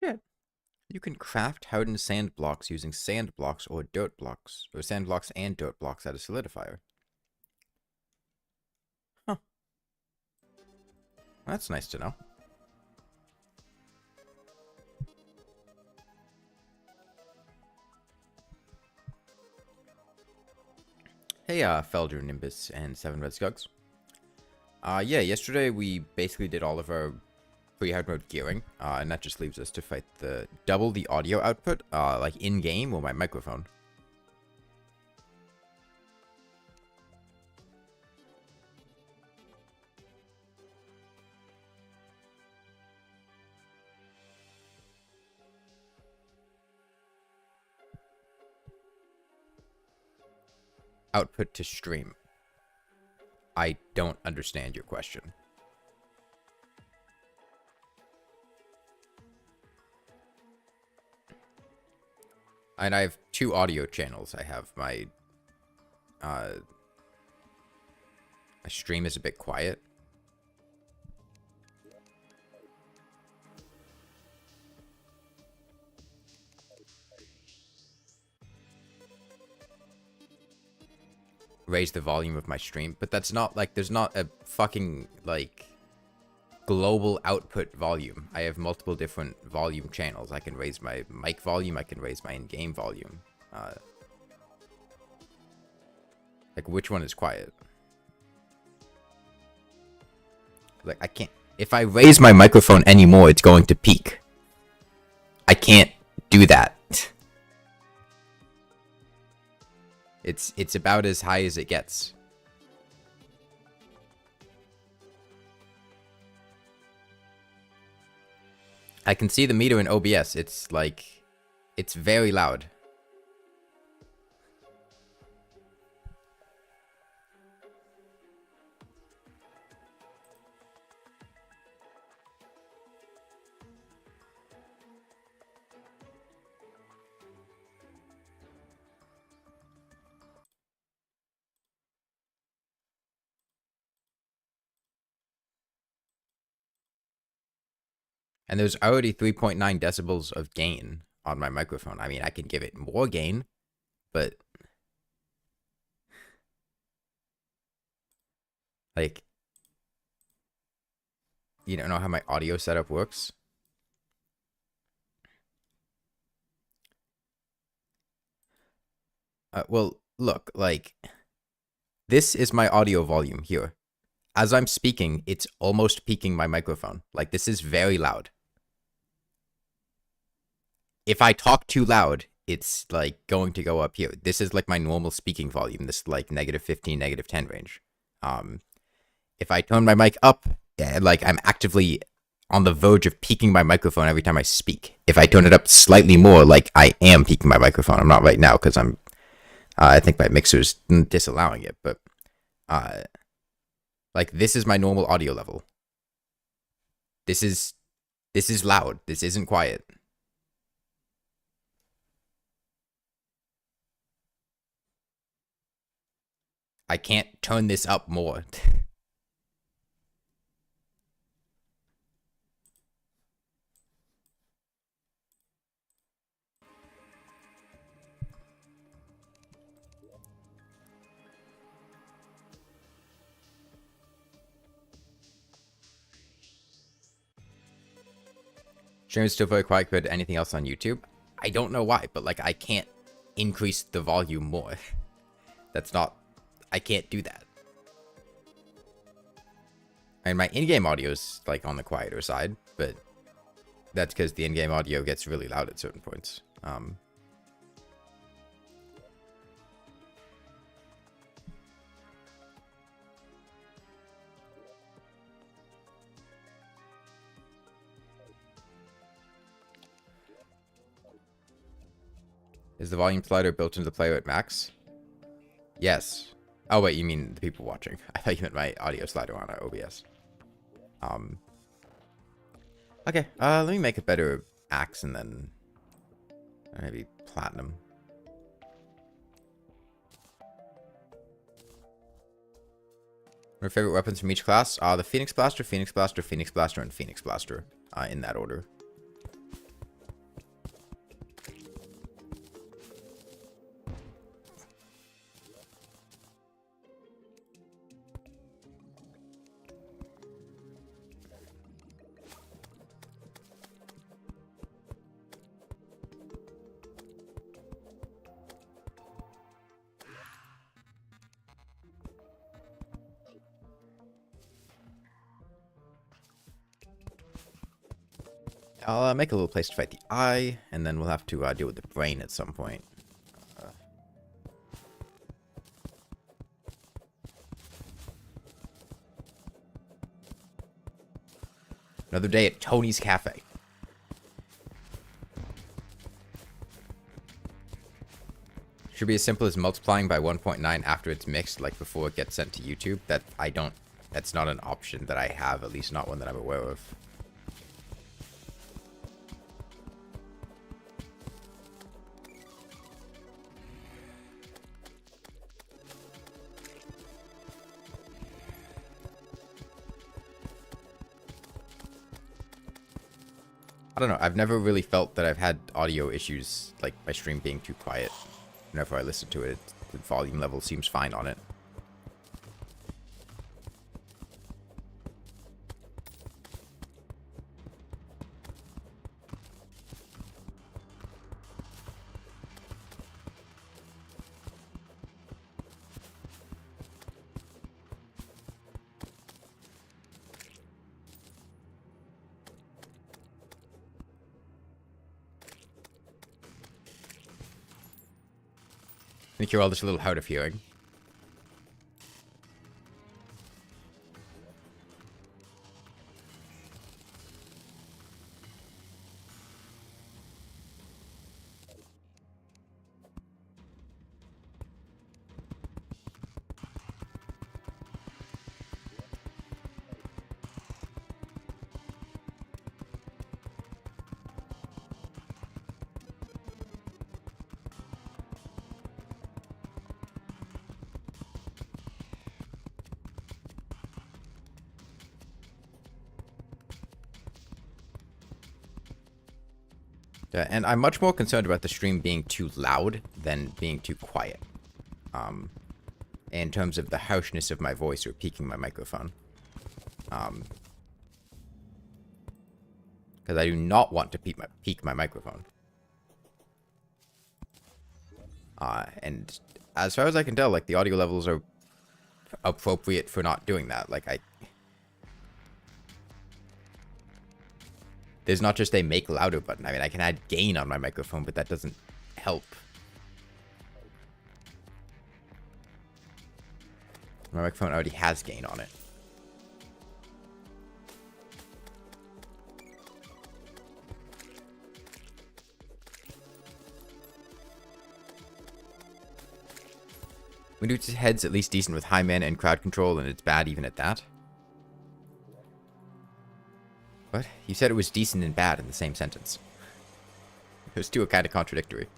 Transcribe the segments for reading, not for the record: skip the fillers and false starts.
Yeah. You can craft hardened sand blocks using sand blocks or dirt blocks, or sand blocks and dirt blocks at a solidifier. Huh. That's nice to know. Hey, Felder, Nimbus, and 7 Red Skugs. Yeah, yesterday we basically did all of our pre-hard mode gearing, and that just leaves us to fight double the audio output, like in-game or my microphone. Output to stream. I don't understand your question. And I have 2 audio channels. I have my stream is a bit quiet. Raise the volume of my stream, but that's not like, there's not a fucking like global output volume. I have multiple different volume channels. I can raise my mic volume, I can raise my in-game volume. Like, which one is quiet? Like, I can't, if I raise my microphone anymore, it's going to peak. I can't do that. It's about as high as it gets. I can see the meter in OBS. It's like, it's very loud. And there's already 3.9 decibels of gain on my microphone. I mean, I can give it more gain, but like, you don't know how my audio setup works? Well, look, like, this is my audio volume here. As I'm speaking, it's almost peaking my microphone. Like, this is very loud. If I talk too loud, it's like going to go up here. This is like my normal speaking volume, this like -15, -10 range. If I tone my mic up, like I'm actively on the verge of peaking my microphone every time I speak. If I tone it up slightly more, like I am peaking my microphone. I'm not right now because I think my mixer's disallowing it, but like this is my normal audio level. This is loud. This isn't quiet. I can't turn this up more. Stream is still very quiet, but anything else on YouTube? I don't know why, but like I can't increase the volume more. That's not, I can't do that. And my in-game audio is like on the quieter side, but that's because the in-game audio gets really loud at certain points. Is the volume slider built into the player at max? Yes. Oh wait, you mean the people watching? I thought you meant my audio slider on OBS. Okay, let me make a better axe and then maybe platinum. Your favorite weapons from each class? The Phoenix Blaster, Phoenix Blaster, Phoenix Blaster, and Phoenix Blaster. In that order. I'll make a little place to fight the eye, and then we'll have to deal with the brain at some point. Another day at Tony's Cafe. Should be as simple as multiplying by 1.9 after it's mixed, like before it gets sent to YouTube. That's not an option that I have, at least not one that I'm aware of. I don't know, I've never really felt that I've had audio issues, like my stream being too quiet. Whenever I listen to it, the volume level seems fine on it. I think you're all just a little hard of hearing. Yeah, and I'm much more concerned about the stream being too loud than being too quiet. In terms of the harshness of my voice or peaking my microphone. Because I do not want to peak my microphone. And as far as I can tell, like, the audio levels are appropriate for not doing that. Like, there's not just a make louder button. I mean, I can add gain on my microphone, but that doesn't help. My microphone already has gain on it. Windows head's at least decent with high mana and crowd control, and it's bad even at that. What? You said it was decent and bad in the same sentence. Those two are kind of contradictory.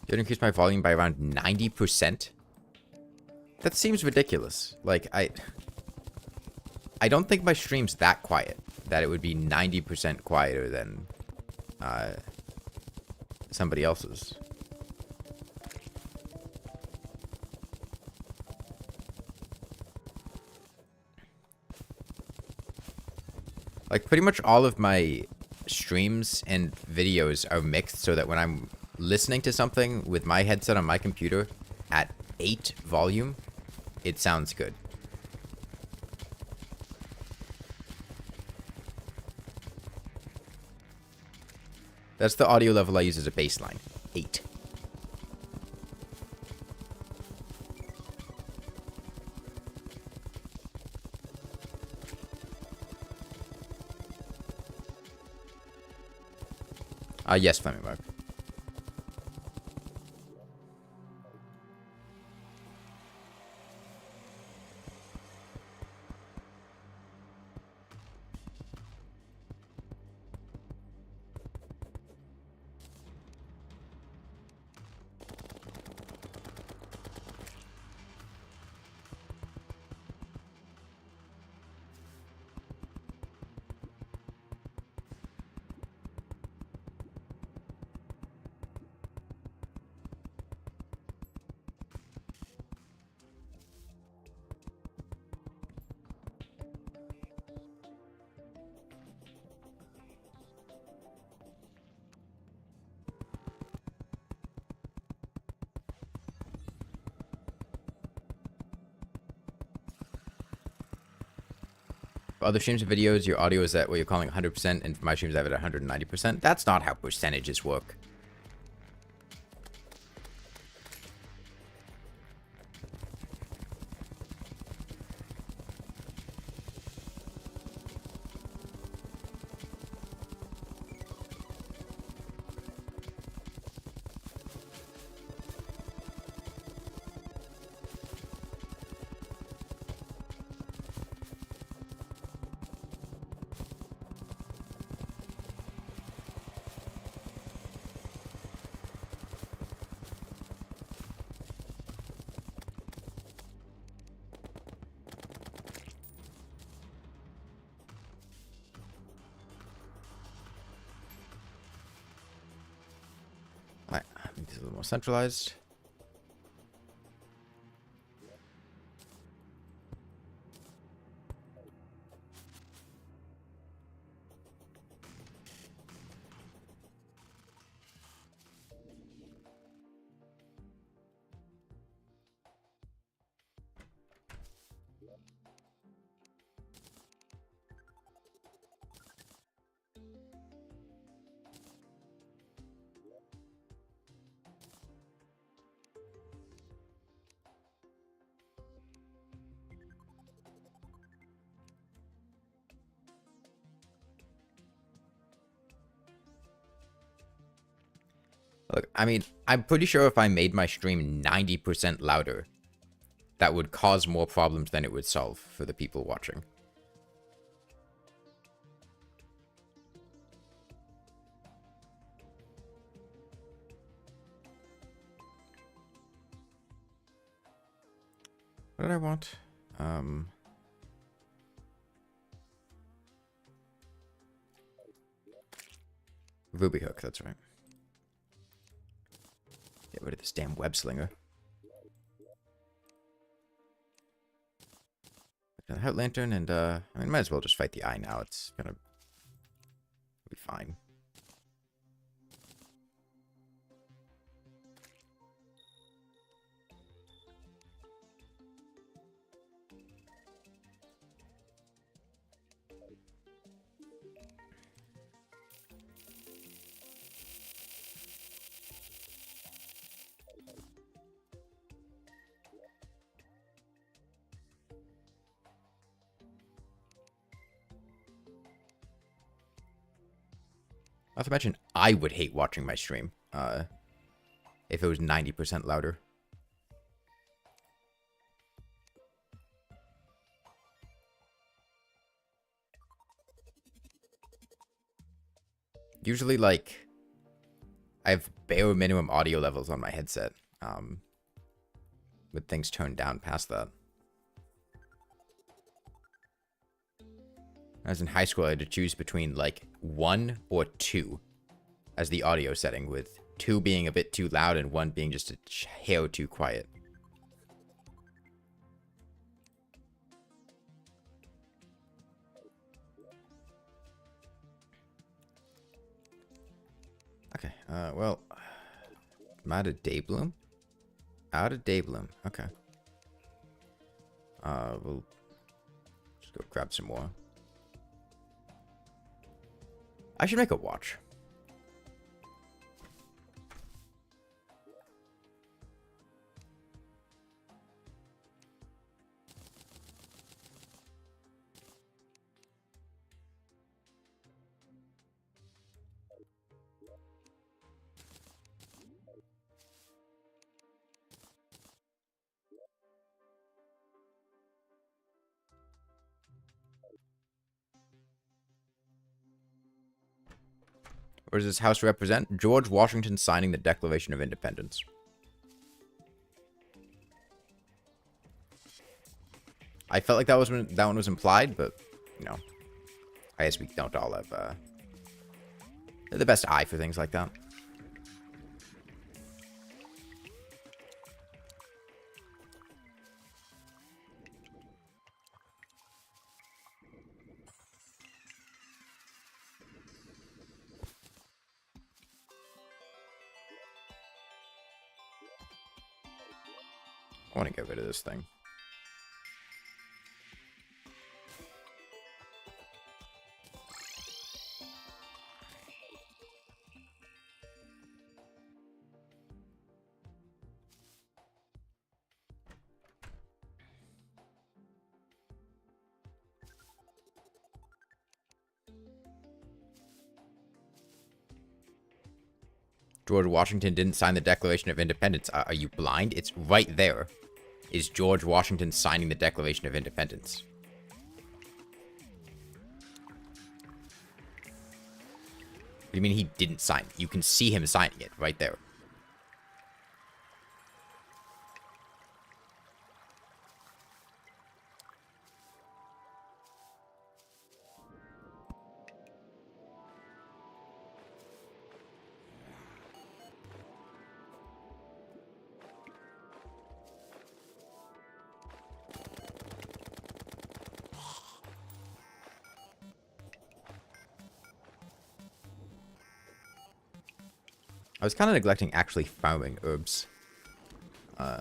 Did increase my volume by around 90%? That seems ridiculous. Like, I don't think my stream's that quiet, that it would be 90% quieter than somebody else's. Like, pretty much all of my streams and videos are mixed so that when I'm listening to something with my headset on my computer at 8 volume, it sounds good. That's the audio level I use as a baseline. 8. Yes, Fleming Mark. For other streams and videos, your audio is at what you're calling 100%, and for my streams, I have it at 190%. That's not how percentages work. Make this a little more centralized. Look, I mean, I'm pretty sure if I made my stream 90% louder, that would cause more problems than it would solve for the people watching. What did I want? Ruby hook, that's right. Get rid of this damn web slinger. Got a heart lantern, and I mean, might as well just fight the eye now. It's gonna be fine. Not to mention, I would hate watching my stream if it was 90% louder. Usually, like, I have bare minimum audio levels on my headset, with things turned down past that. As in high school, I had to choose between, like, 1 or 2 as the audio setting, with 2 being a bit too loud and 1 being just a hair too quiet. Okay, well, I'm out of Daybloom. Out of Daybloom, okay. We'll just go grab some more. I should make a watch. What does this house represent? George Washington signing the Declaration of Independence. I felt like that one was implied, but, you know, I guess we don't all have the best eye for things like that. I want to get rid of this thing. George Washington didn't sign the Declaration of Independence. Are you blind? It's right there. Is George Washington signing the Declaration of Independence? What do you mean he didn't sign? You can see him signing it right there. I was kind of neglecting actually farming herbs. I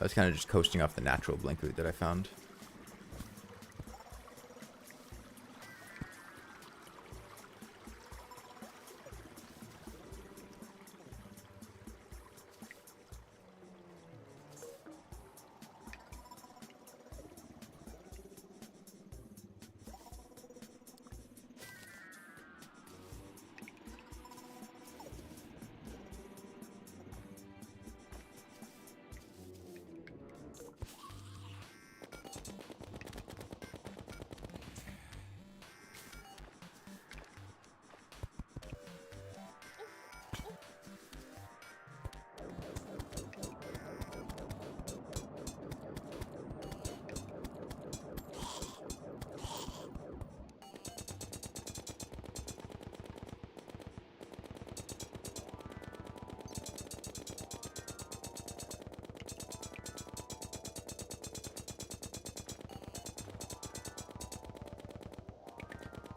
was kind of just coasting off the natural blink root that I found.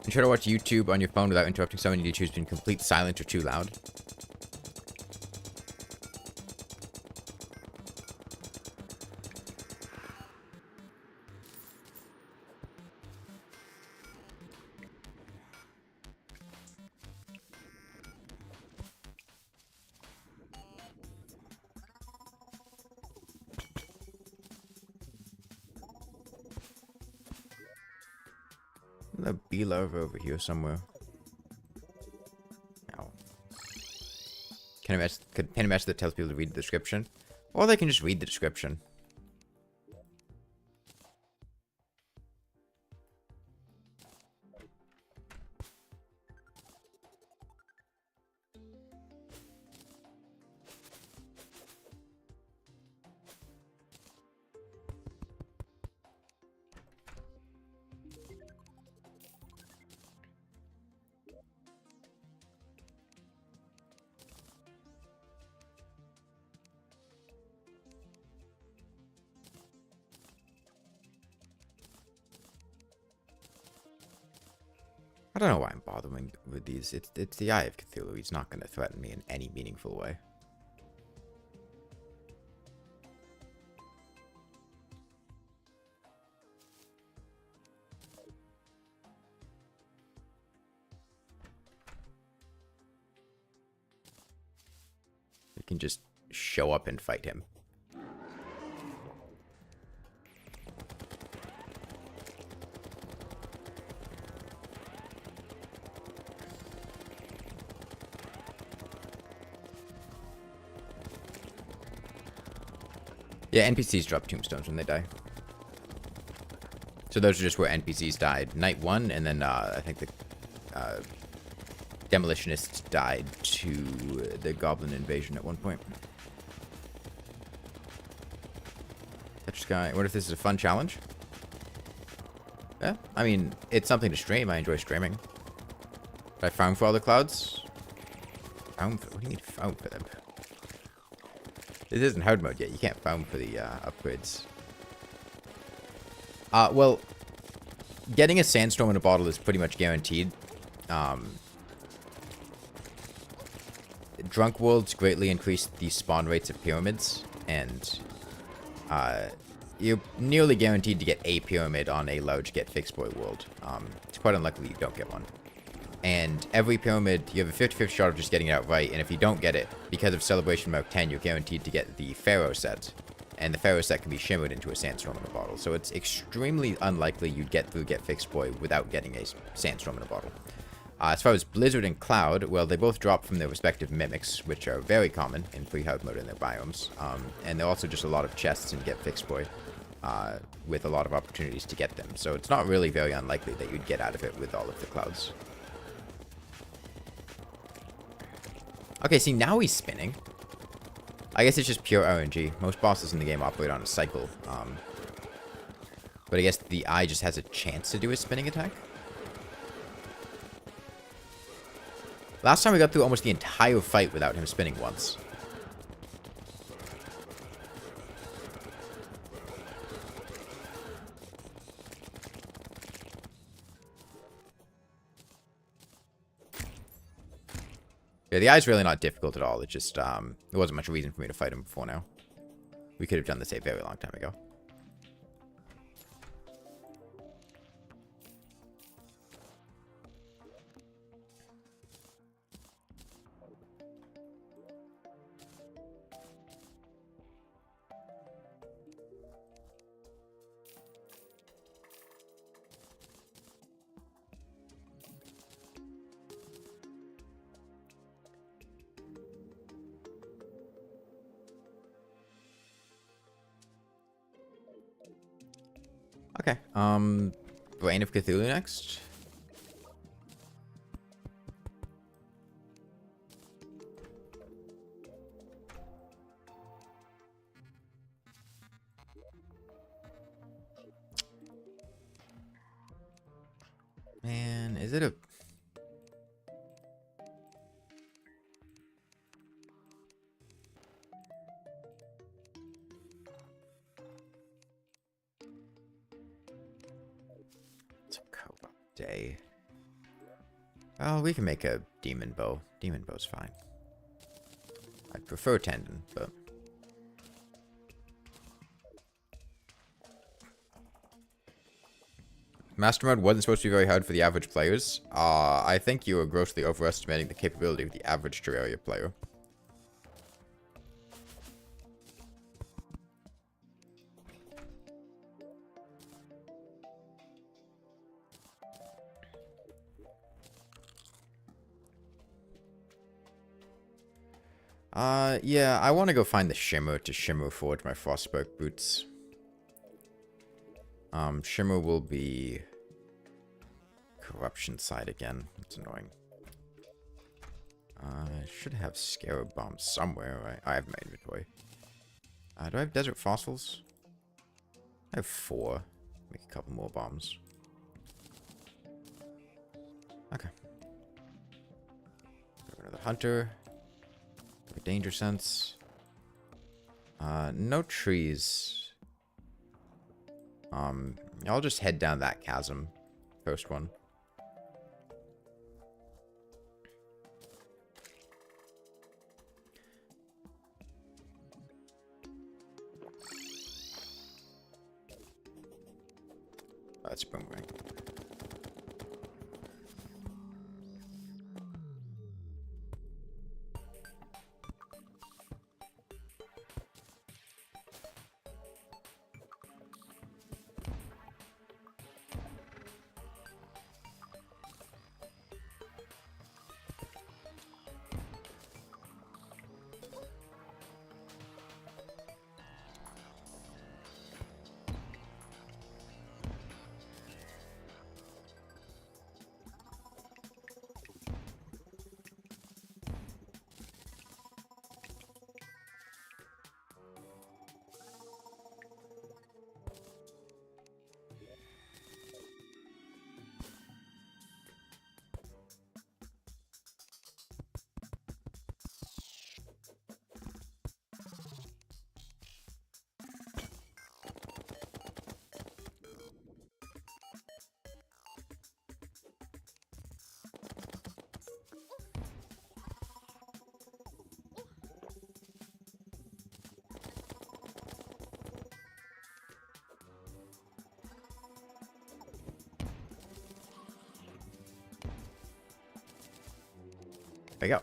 You try to watch YouTube on your phone without interrupting someone. You need to choose between complete silence or too loud. A bee larva over here somewhere. Ow. Can I mess that tells people to read the description? Or they can just read the description. I don't know why I'm bothering with these. It's the Eye of Cthulhu. He's not going to threaten me in any meaningful way. You can just show up and fight him. Yeah, NPCs drop tombstones when they die. So those are just where NPCs died. Night 1, and then I think the demolitionists died to the goblin invasion at one point. Touch sky. What if this is a fun challenge? Yeah, I mean, it's something to stream. I enjoy streaming. Did I farm for all the clouds? Farm for, what do you need farm for them? This isn't hard mode yet. You can't farm for the upgrades. Well, getting a sandstorm in a bottle is pretty much guaranteed. Drunk worlds greatly increase the spawn rates of pyramids, and you're nearly guaranteed to get a pyramid on a large get fixed boy world. It's quite unlikely you don't get one. And every pyramid, you have a 50-50 shot of just getting it out right, and if you don't get it, because of Celebration Mark 10, you're guaranteed to get the Pharaoh set. and the ferrocet can be shimmered into a sandstorm in a bottle. So it's extremely unlikely you'd get through Get Fixed Boy without getting a sandstorm in a bottle. As far as Blizzard and Cloud, well, they both drop from their respective mimics, which are very common in pre-hard mode in their biomes. And there are also just a lot of chests in Get Fixed Boy, with a lot of opportunities to get them. So it's not really very unlikely that you'd get out of it with all of the clouds. Okay, see, now he's spinning. I guess it's just pure RNG. Most bosses in the game operate on a cycle. But I guess the eye just has a chance to do a spinning attack. Last time we got through almost the entire fight without him spinning once. Yeah, the eye's really not difficult at all. It just, there wasn't much reason for me to fight him before now. We could have done this a very long time ago. Okay, Brain of Cthulhu next. Man, is it a... Day. Oh, we can make a demon bow. Demon bow's fine. I'd prefer tendon, but... Master mode wasn't supposed to be very hard for the average players. I think you are grossly overestimating the capability of the average Terraria player. Yeah, I want to go find the Shimmer to Shimmer forge my Frostburg boots. Shimmer will be... Corruption side again. That's annoying. I should have Scarab Bombs somewhere, right? I have my inventory. Do I have Desert Fossils? I have 4. Make a couple more bombs. Okay. Another Hunter. Danger sense. No trees. I'll just head down that chasm. First one. That's a boomerang. There you go.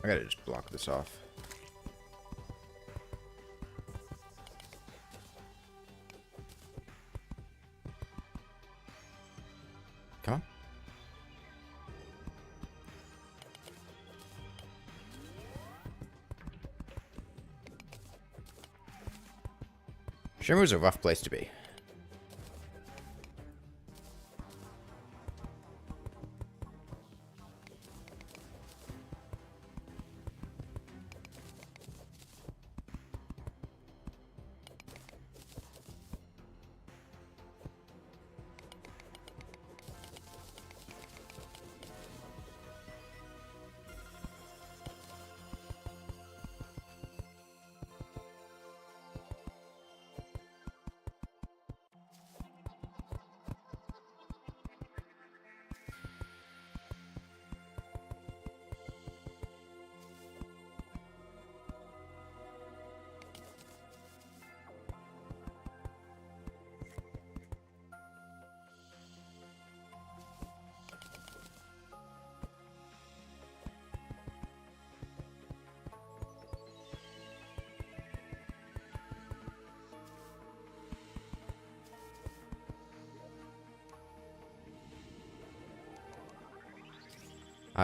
I gotta just block this off. Come on. Shimmer's a rough place to be.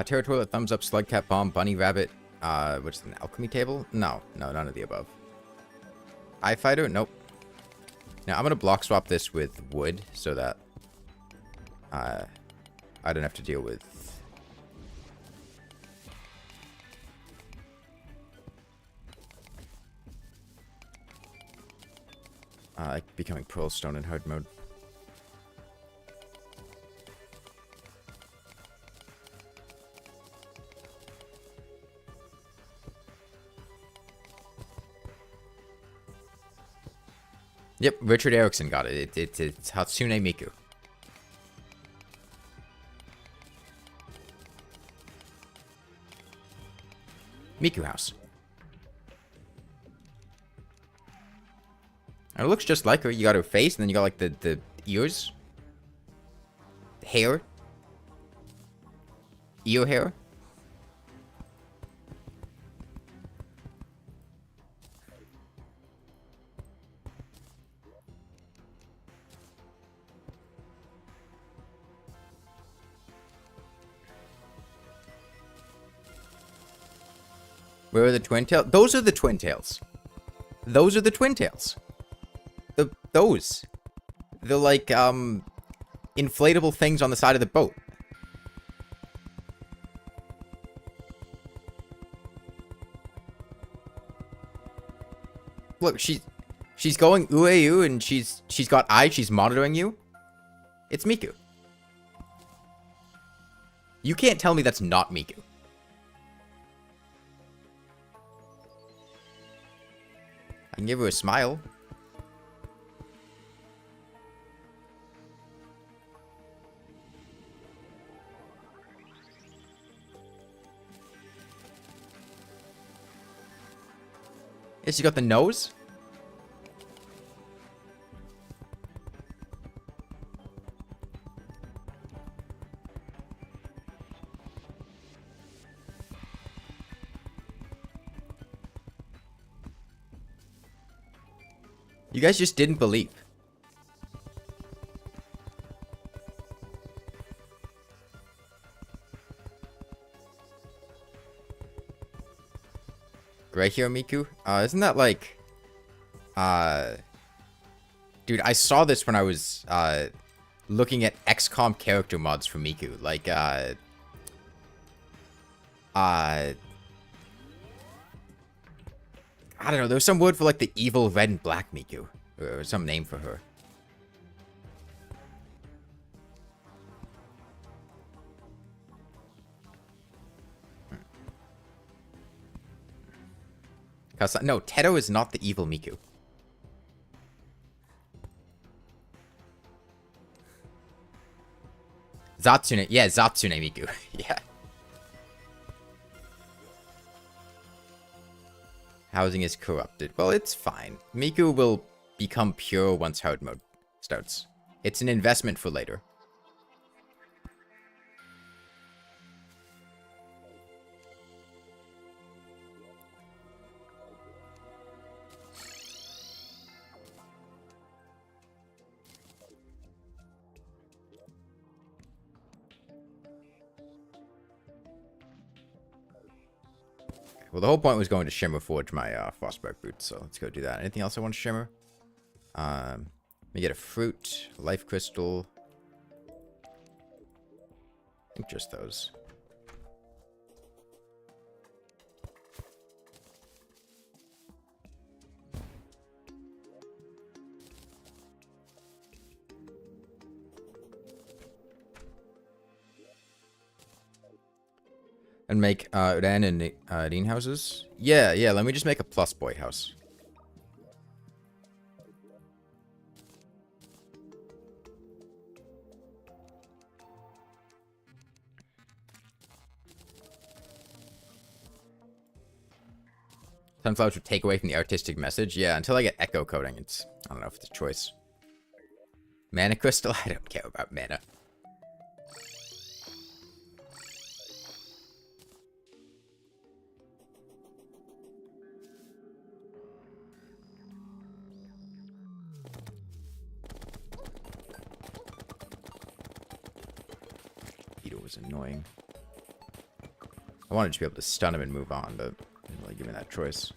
Terra Toilet, Thumbs Up, Slug Cat Bomb, Bunny Rabbit, what's an alchemy table? No, none of the above. Eye Fighter? Nope. Now, I'm gonna block swap this with wood, so that, I don't have to deal with... becoming Pearl Stone in hard mode. Yep, Richard Erickson got it. It's Hatsune Miku. Miku House. And it looks just like her. You got her face, and then you got like the ears. Hair. Ear hair. Where are the twin tails? Those are the twin tails. Those are the twin tails. Those. They're like, inflatable things on the side of the boat. Look, she's going ooh and she's got eyes, she's monitoring you. It's Miku. You can't tell me that's not Miku. I can give her a smile. Yeah, she got the nose. You guys just didn't believe. Gray Hero Miku? Isn't that like... Dude, I saw this when I was, looking at XCOM character mods for Miku. Like, I don't know, there's some word for like the evil red and black Miku. Or some name for her. No, Teto is not the evil Miku. Zatsune, yeah, Zatsune Miku. Yeah. Housing is corrupted. Well, it's fine. Miku will become pure once hard mode starts. It's an investment for later. Well, the whole point was going to Shimmer forge my frostbark boots, so let's go do that. Anything else I want to Shimmer? Let me get a fruit, life crystal. I think just those. And make Ren and Dean houses? Yeah, let me just make a plus boy house. Sunflowers would take away from the artistic message. Yeah, until I get echo coding, it's... I don't know if it's a choice. Mana crystal? I don't care about mana. Beetle was annoying. I wanted to be able to stun him and move on, but didn't really give me that choice.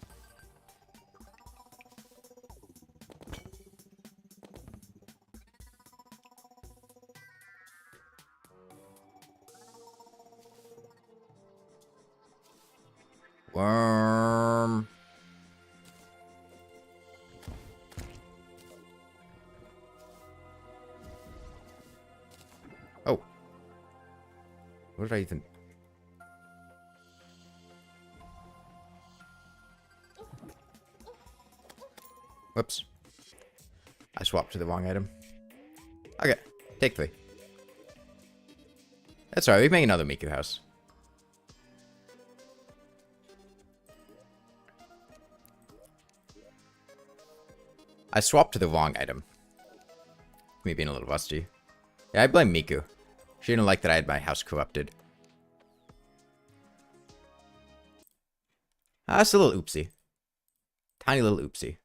Worm. Oh. What did I even... Whoops. I swapped to the wrong item. Okay. Take 3. That's alright. We can make another Miku House. I swapped to the wrong item. Me being a little rusty. Yeah, I blame Miku. She didn't like that I had my house corrupted. That's a little oopsie. Tiny little oopsie.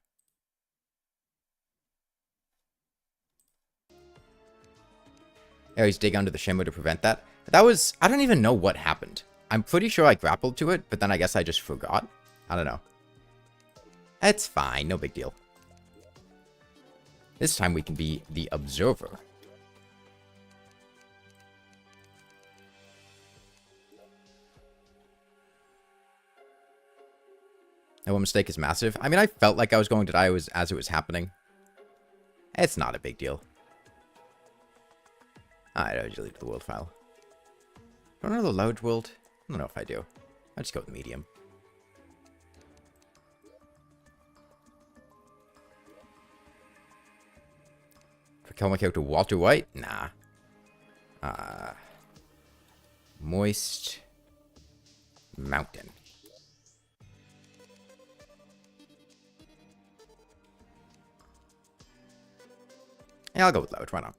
Ares dig under the Shimmer to prevent that. That was... I don't even know what happened. I'm pretty sure I grappled to it, but then I guess I just forgot. I don't know. It's fine. No big deal. This time we can be the observer. No, one mistake is massive. I mean, I felt like I was going to die as it was happening. It's not a big deal. Alright, I'll delete the world file. Do I know the large world? I don't know if I do. I'll just go with medium. Kill my character Walter White? Nah. Moist Mountain. Yeah, I'll go with large. Why not?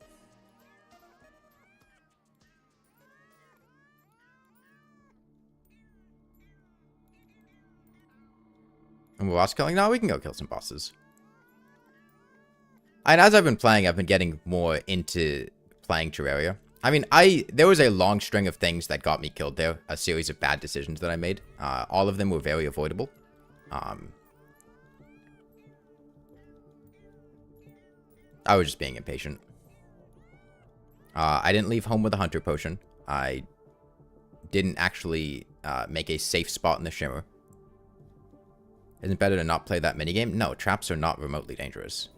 And we're boss killing? No, we can go kill some bosses. And as I've been playing, I've been getting more into playing Terraria. I mean, there was a long string of things that got me killed there. A series of bad decisions that I made. All of them were very avoidable. I was just being impatient. I didn't leave home with a hunter potion. I didn't actually make a safe spot in the Shimmer. Isn't it better to not play that minigame? No, traps are not remotely dangerous.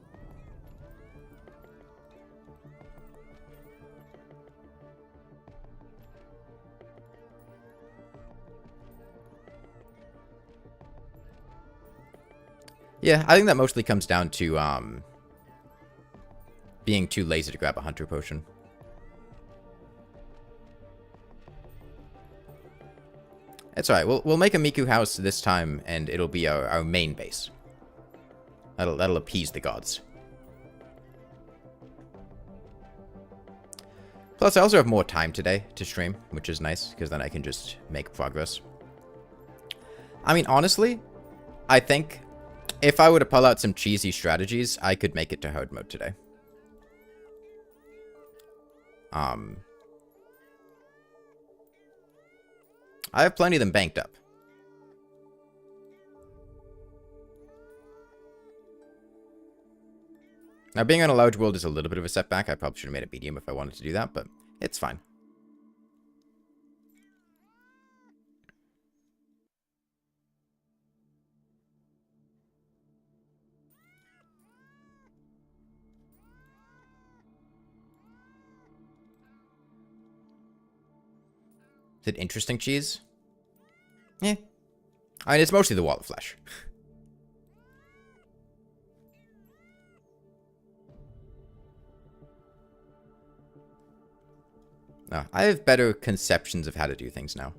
Yeah, I think that mostly comes down to being too lazy to grab a hunter potion. That's alright. We'll make a Miku House this time, and it'll be our main base. That'll appease the gods. Plus, I also have more time today to stream, which is nice, because then I can just make progress. I mean, honestly, I think if I were to pull out some cheesy strategies, I could make it to hard mode today. I have plenty of them banked up. Now, being on a large world is a little bit of a setback. I probably should have made it medium if I wanted to do that, but it's fine. Is it interesting cheese? Yeah. I mean, it's mostly the wall of flesh. No, I have better conceptions of how to do things now.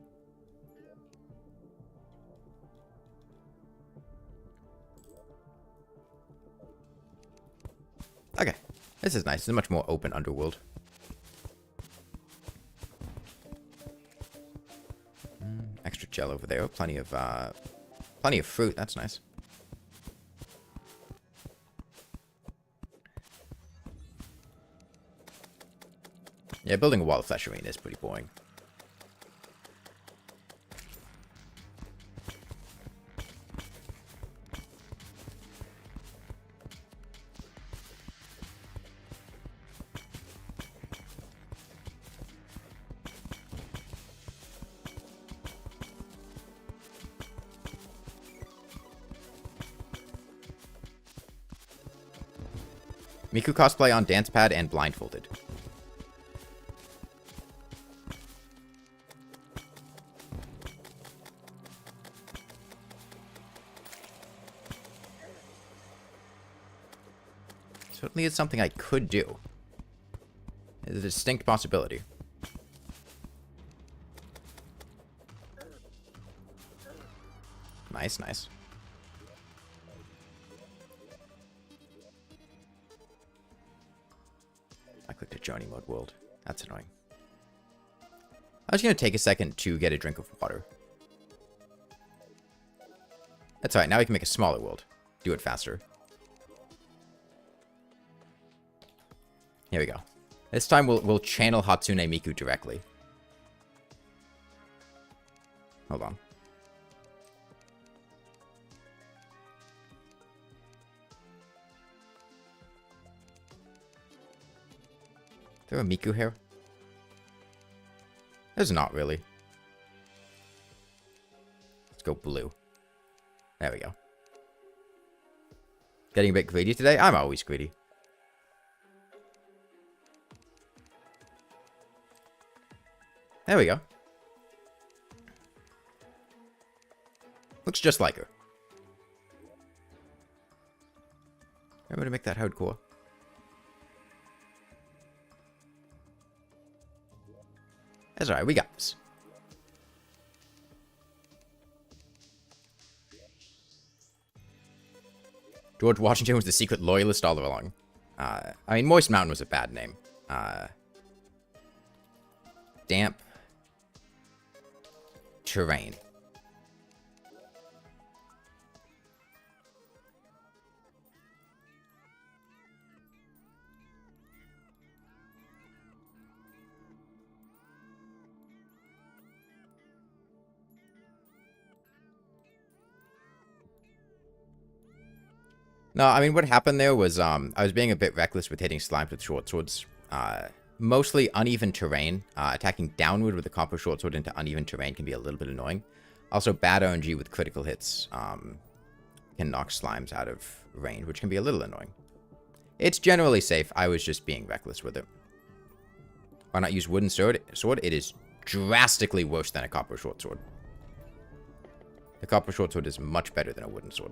Okay. This is nice. It's a much more open underworld. Extra gel over there. Plenty of fruit. That's nice. Yeah, building a wall of flesh arena is pretty boring. Miku cosplay on dance pad and blindfolded. Certainly is something I could do. It's a distinct possibility. Nice, nice. I clicked a Journey mode world. That's annoying. I was going to take a second to get a drink of water. That's alright, now we can make a smaller world. Do it faster. Here we go. This time we'll channel Hatsune Miku directly. Hold on. Is there a Miku here? There's not really. Let's go blue. There we go. Getting a bit greedy today? I'm always greedy. There we go. Looks just like her. I'm going to make that hardcore. That's alright, we got this. George Washington was the secret loyalist all along. I mean, Moist Mountain was a bad name. Damp terrain. No, I mean, what happened there was, I was being a bit reckless with hitting slimes with short swords. Mostly uneven terrain. Attacking downward with a copper short sword into uneven terrain can be a little bit annoying. Also, bad RNG with critical hits can knock slimes out of range, which can be a little annoying. It's generally safe. I was just being reckless with it. Why not use wooden sword? It is drastically worse than a copper short sword. The copper short sword is much better than a wooden sword.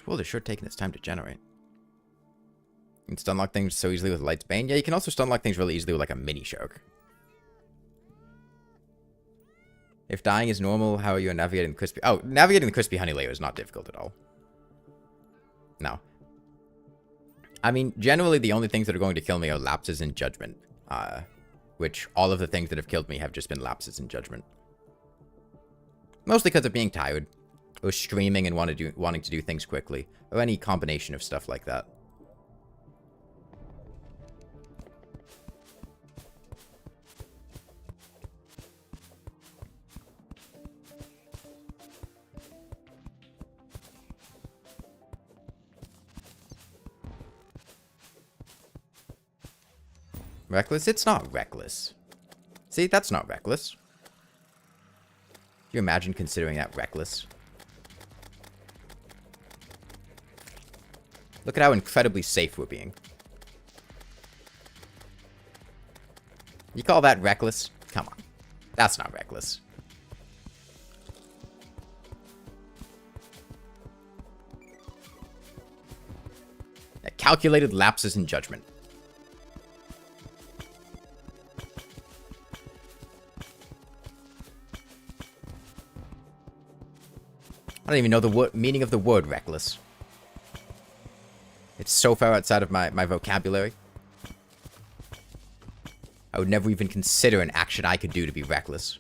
This world is sure taking its time to generate. You can stun lock things so easily with Light's Bane. Yeah, you can also stun lock things really easily with like a mini choke. If dying is normal, how are you navigating the crispy... Oh, navigating the crispy honey layer is not difficult at all. No. I mean, generally the only things that are going to kill me are lapses in judgment. Which all of the things that have killed me have just been lapses in judgment. Mostly because of being tired. Or streaming and wanting to do things quickly. Or any combination of stuff like that. Reckless? It's not reckless. See, that's not reckless. Can you imagine considering that reckless? Look at how incredibly safe we're being. You call that reckless? Come on. That's not reckless. That calculated lapses in judgment. I don't even know the meaning of the word reckless. It's so far outside of my vocabulary. I would never even consider an action I could do to be reckless.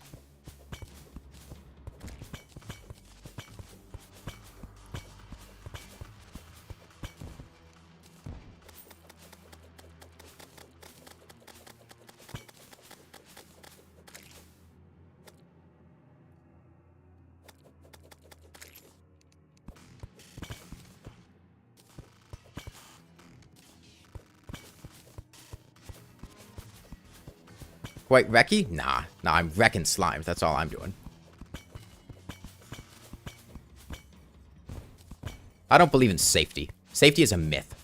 Wait, Wrecky? Nah, I'm wrecking slimes. That's all I'm doing. I don't believe in safety. Safety is a myth.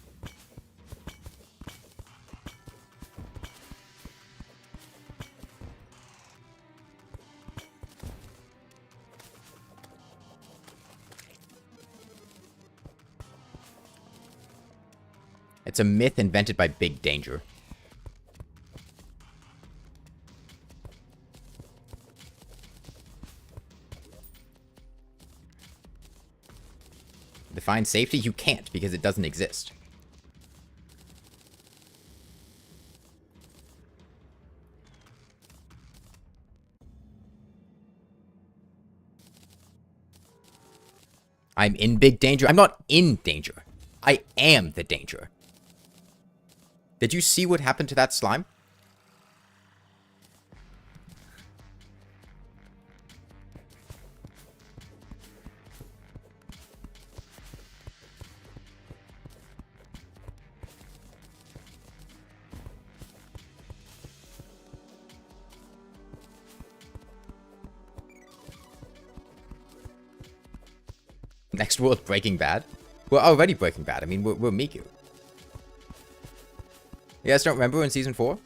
It's a myth invented by Big Danger. Define safety? You can't, because it doesn't exist. I'm in big danger. I'm not in danger. I am the danger. Did you see what happened to that slime? Next world, Breaking Bad? We're already Breaking Bad. I mean, we're Miku. You guys don't remember in Season 4?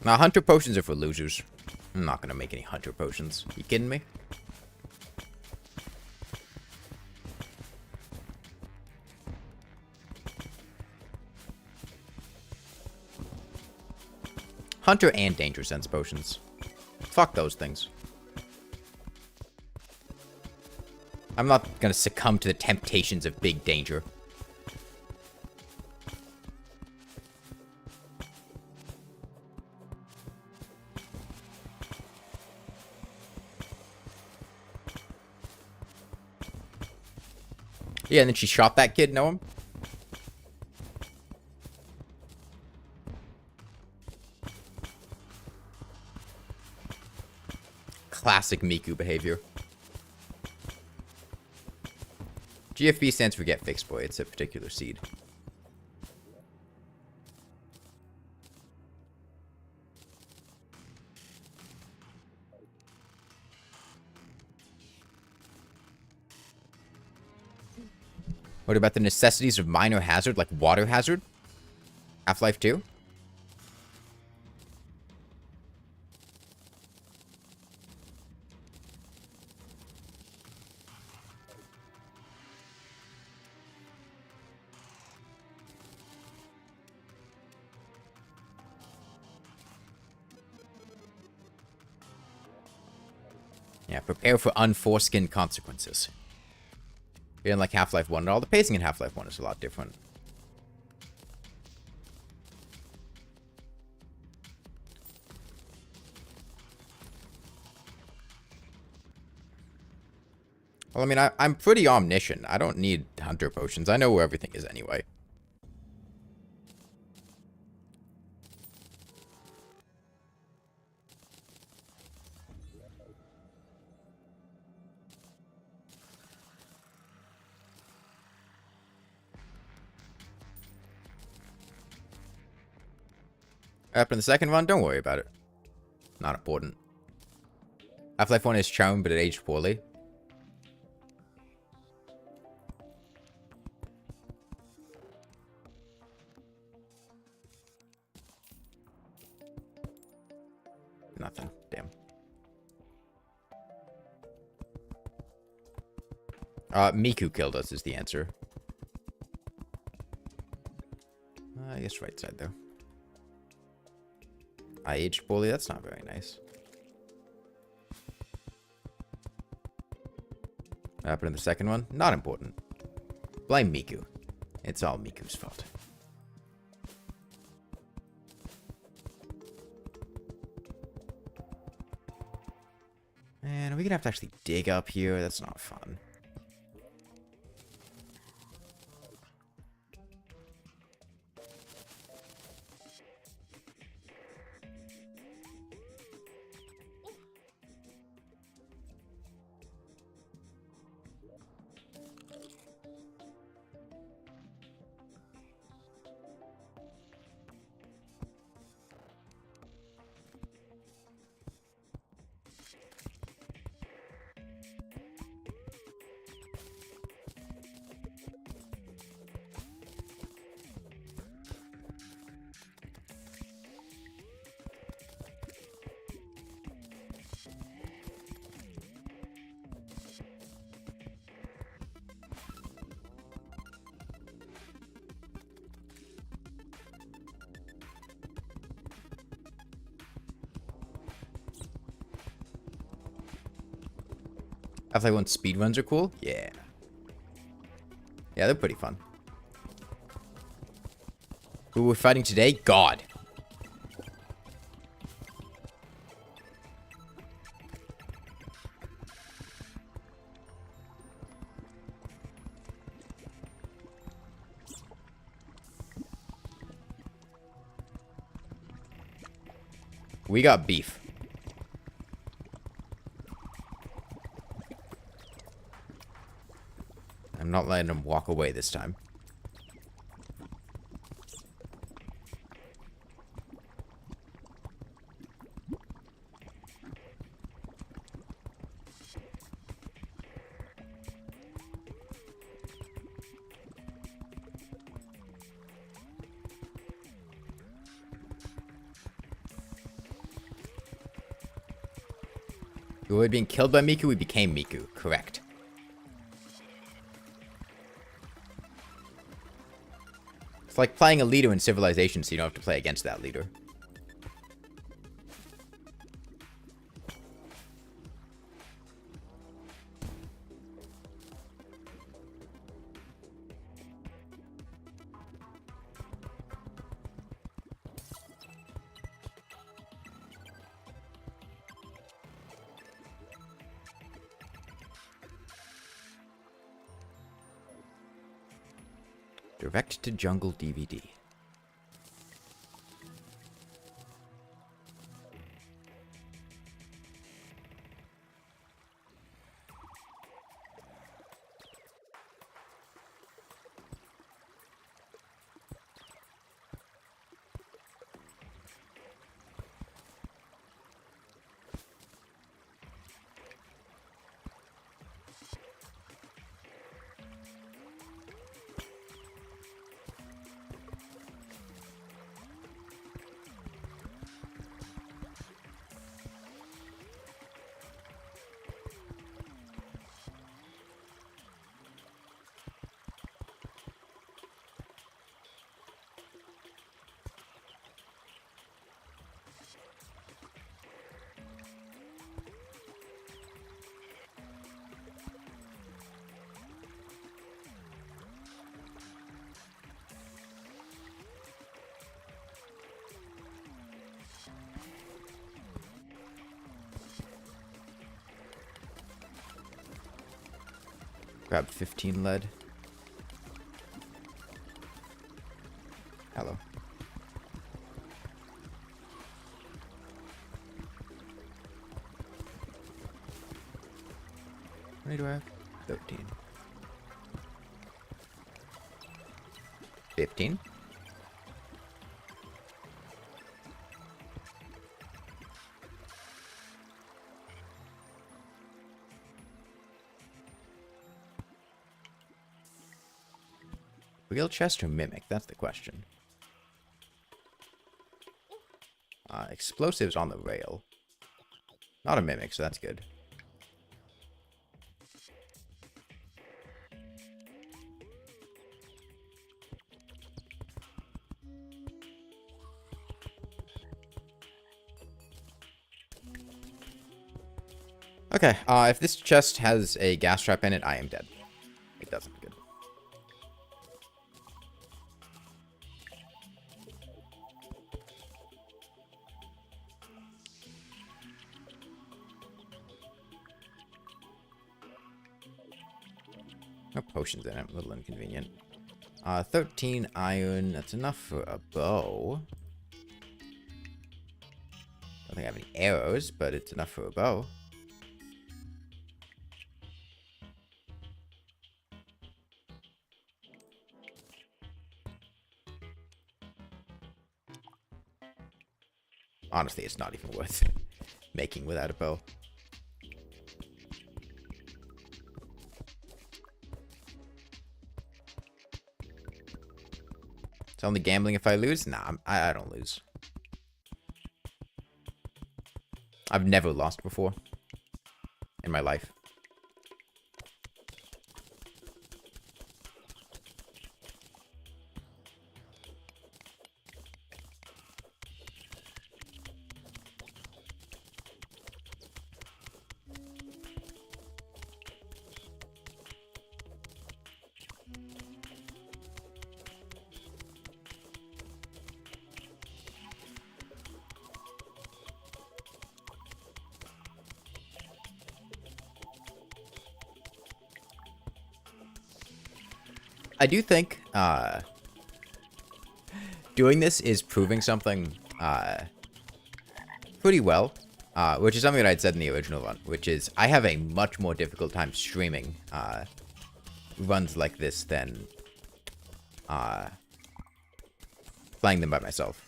Now, Hunter Potions are for losers. I'm not gonna make any Hunter Potions. You kidding me? Hunter and Danger Sense Potions. Fuck those things. I'm not gonna succumb to the temptations of Big Danger. Yeah, and then she shot that kid, know him? Classic Miku behavior. GFB stands for Get Fixed Boy. It's a particular seed. What about the necessities of minor hazard, like water hazard? Half-Life 2? Yeah, prepare for unforeseen consequences. You didn't like Half-Life 1 at all? The pacing in Half-Life 1 is a lot different. Well, I mean, I'm pretty omniscient. I don't need hunter potions. I know where everything is anyway. After the second run, don't worry about it. Not important. Half-Life 1 is charming, but it aged poorly. Nothing. Damn. Miku killed us is the answer. I guess right side, though. I aged poorly. That's not very nice. What happened in the second one? Not important. Blame Miku. It's all Miku's fault. Man, are we gonna have to actually dig up here? That's not fun. Half-Life 1 speedruns are cool? Yeah. Yeah, they're pretty fun. Who we're fighting today? God. We got beef. I'm not letting him walk away this time. We were being killed by Miku, we became Miku. Correct. It's like playing a leader in Civilization, so you don't have to play against that leader. Direct to Jungle DVD. Grab 15 lead. Hello. How many do I have? 13. 15. Real chest or mimic? That's the question. Explosives on the rail. Not a mimic, so that's good. Okay, if this chest has a gas trap in it, I am dead. It doesn't. Good. No potions in it. A little inconvenient. 13 iron. That's enough for a bow. I don't think I have any arrows, but it's enough for a bow. Honestly, it's not even worth making without a bow. It's only gambling if I lose? Nah, I don't lose. I've never lost before in my life. I do think doing this is proving something pretty well, which is something that I'd said in the original one, which is I have a much more difficult time streaming runs like this than playing them by myself.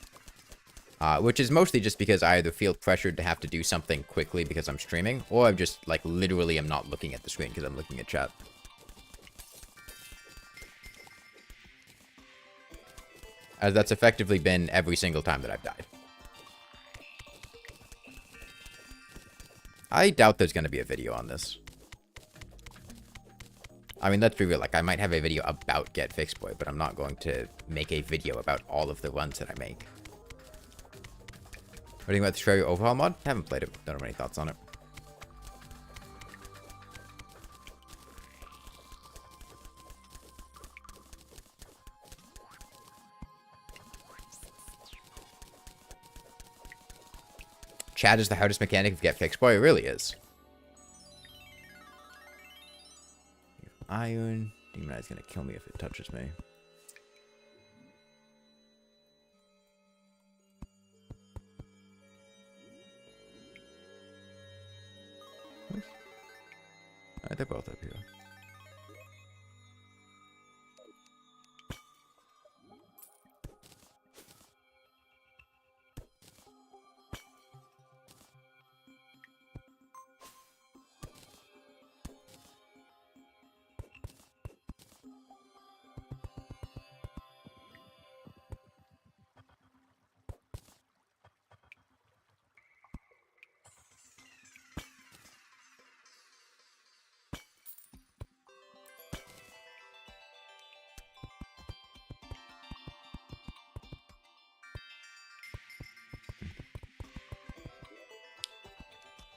Which is mostly just because I either feel pressured to have to do something quickly because I'm streaming, or I'm just, like, literally am not looking at the screen because I'm looking at chat. As that's effectively been every single time that I've died. I doubt there's going to be a video on this. I mean, let's be real. Like, I might have a video about Get Fixed Boy, but I'm not going to make a video about all of the runs that I make. What do you think about the Terraria overhaul mod? Haven't played it. Don't have any thoughts on it. Chat is the hardest mechanic of Get Fixed Boy. It really is. Iron. Demon Eye's gonna kill me if it touches me. Alright, they're both up here.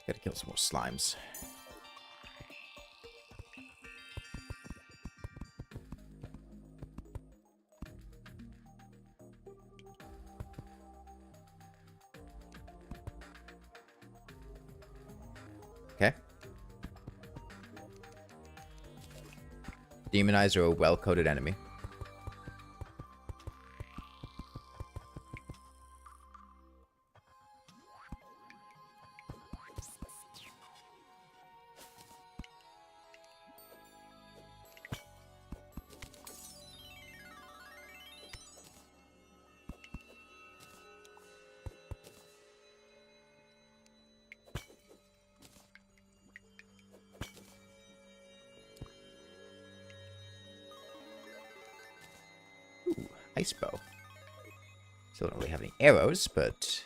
Gotta kill some more slimes. Okay. Demonize a well-coded enemy. Ice bow. Still don't really have any arrows, but...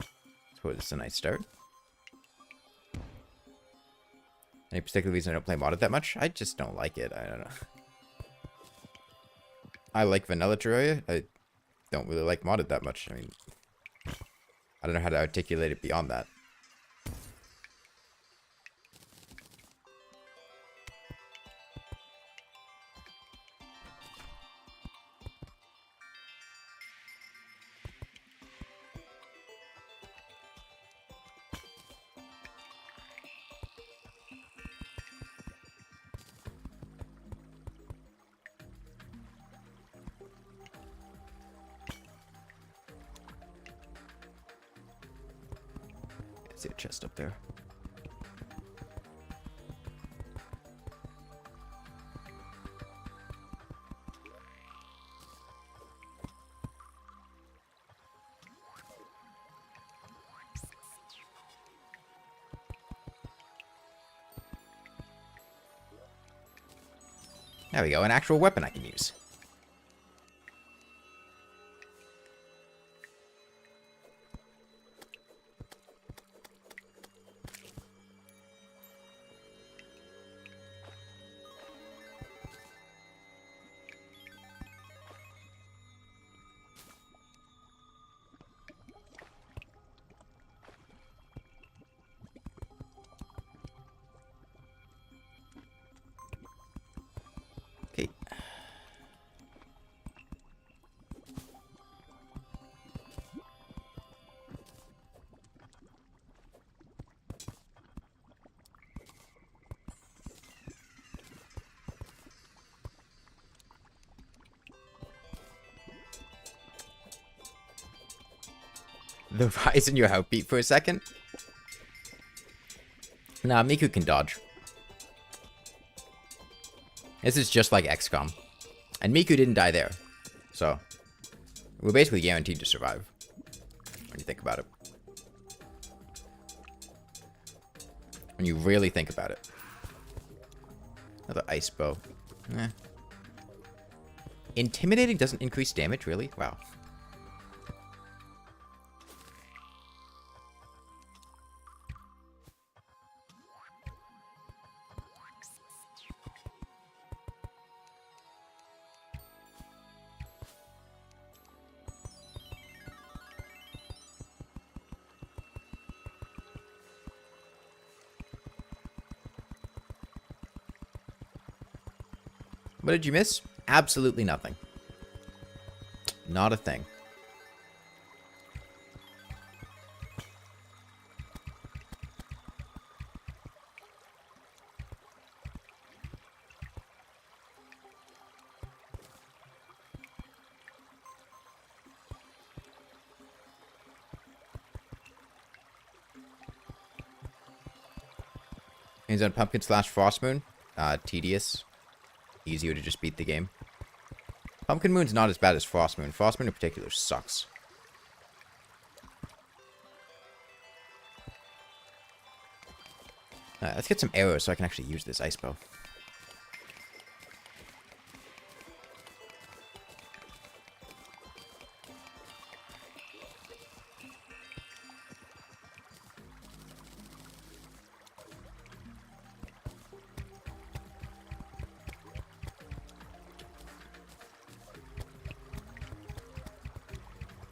I suppose it's a nice start. Any particular reason I don't play modded that much? I just don't like it. I don't know. I like vanilla Terraria. I don't really like modded that much. I mean, I don't know how to articulate it beyond that. See a chest up there. There we go, an actual weapon I can use. Okay. The rise in your heartbeat for a second? Nah, Miku can dodge. This is just like XCOM. And Miku didn't die there. So, we're basically guaranteed to survive. When you think about it. When you really think about it. Another ice bow. Eh. Intimidating doesn't increase damage, really? Wow. What did you miss? Absolutely nothing. Not a thing. He's on Pumpkin slash Frost Moon. Tedious. Easier to just beat the game. Pumpkin Moon's not as bad as Frost Moon. Frost Moon in particular sucks. Let's get some arrows so I can actually use this ice bow.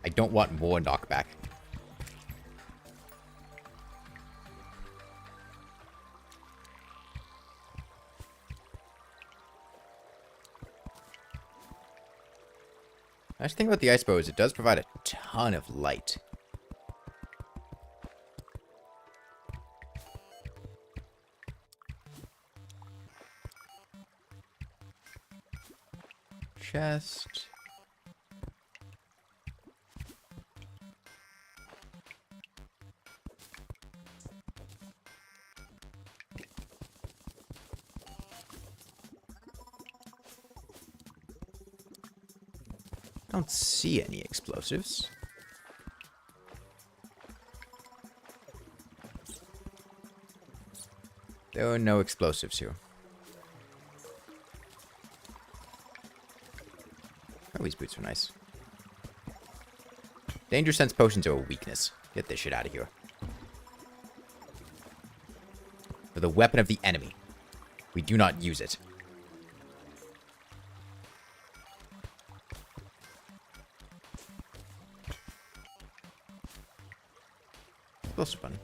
I don't want more knockback. Nice thing about the ice bow is it does provide a ton of light. chest. Don't see any explosives. There are no explosives here. Oh, these boots are nice. Danger sense potions are a weakness. Get this shit out of here. For the weapon of the enemy. We do not use it. Close one.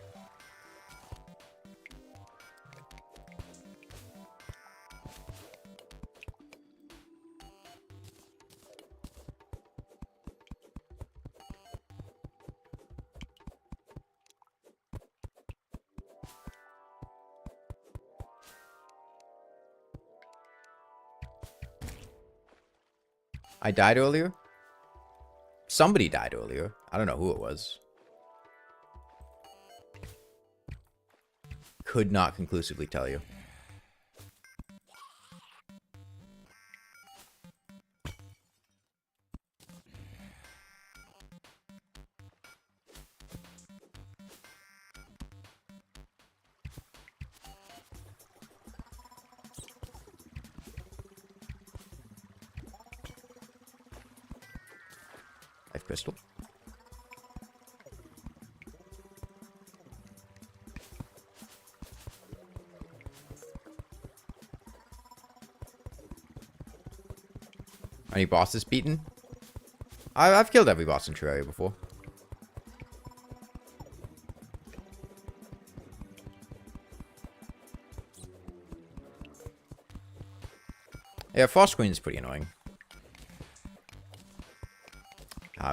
I died earlier? Somebody died earlier. I don't know who it was. Could not conclusively tell you. Life crystal. Any bosses beaten? I've killed every boss in Terraria before. Yeah, Frost Queen is pretty annoying.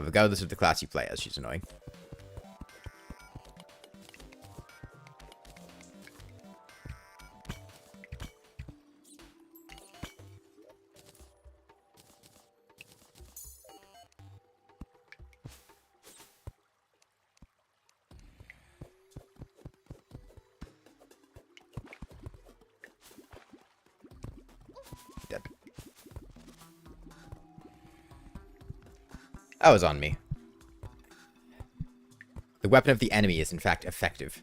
Regardless of the class you play as, she's annoying. Dead. That was on me. The weapon of the enemy is in fact effective.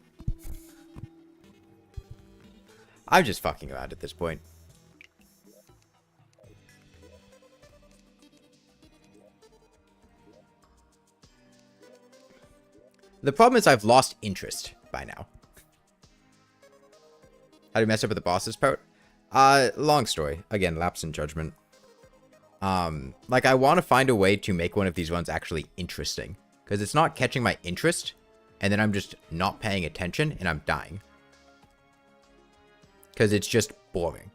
I'm just fucking around at this point. The problem is I've lost interest by now. How do you mess up with the bosses part? Long story. Again, lapse in judgment. Like, I want to find a way to make one of these ones actually interesting. Because it's not catching my interest, and then I'm just not paying attention, and I'm dying. Because it's just boring.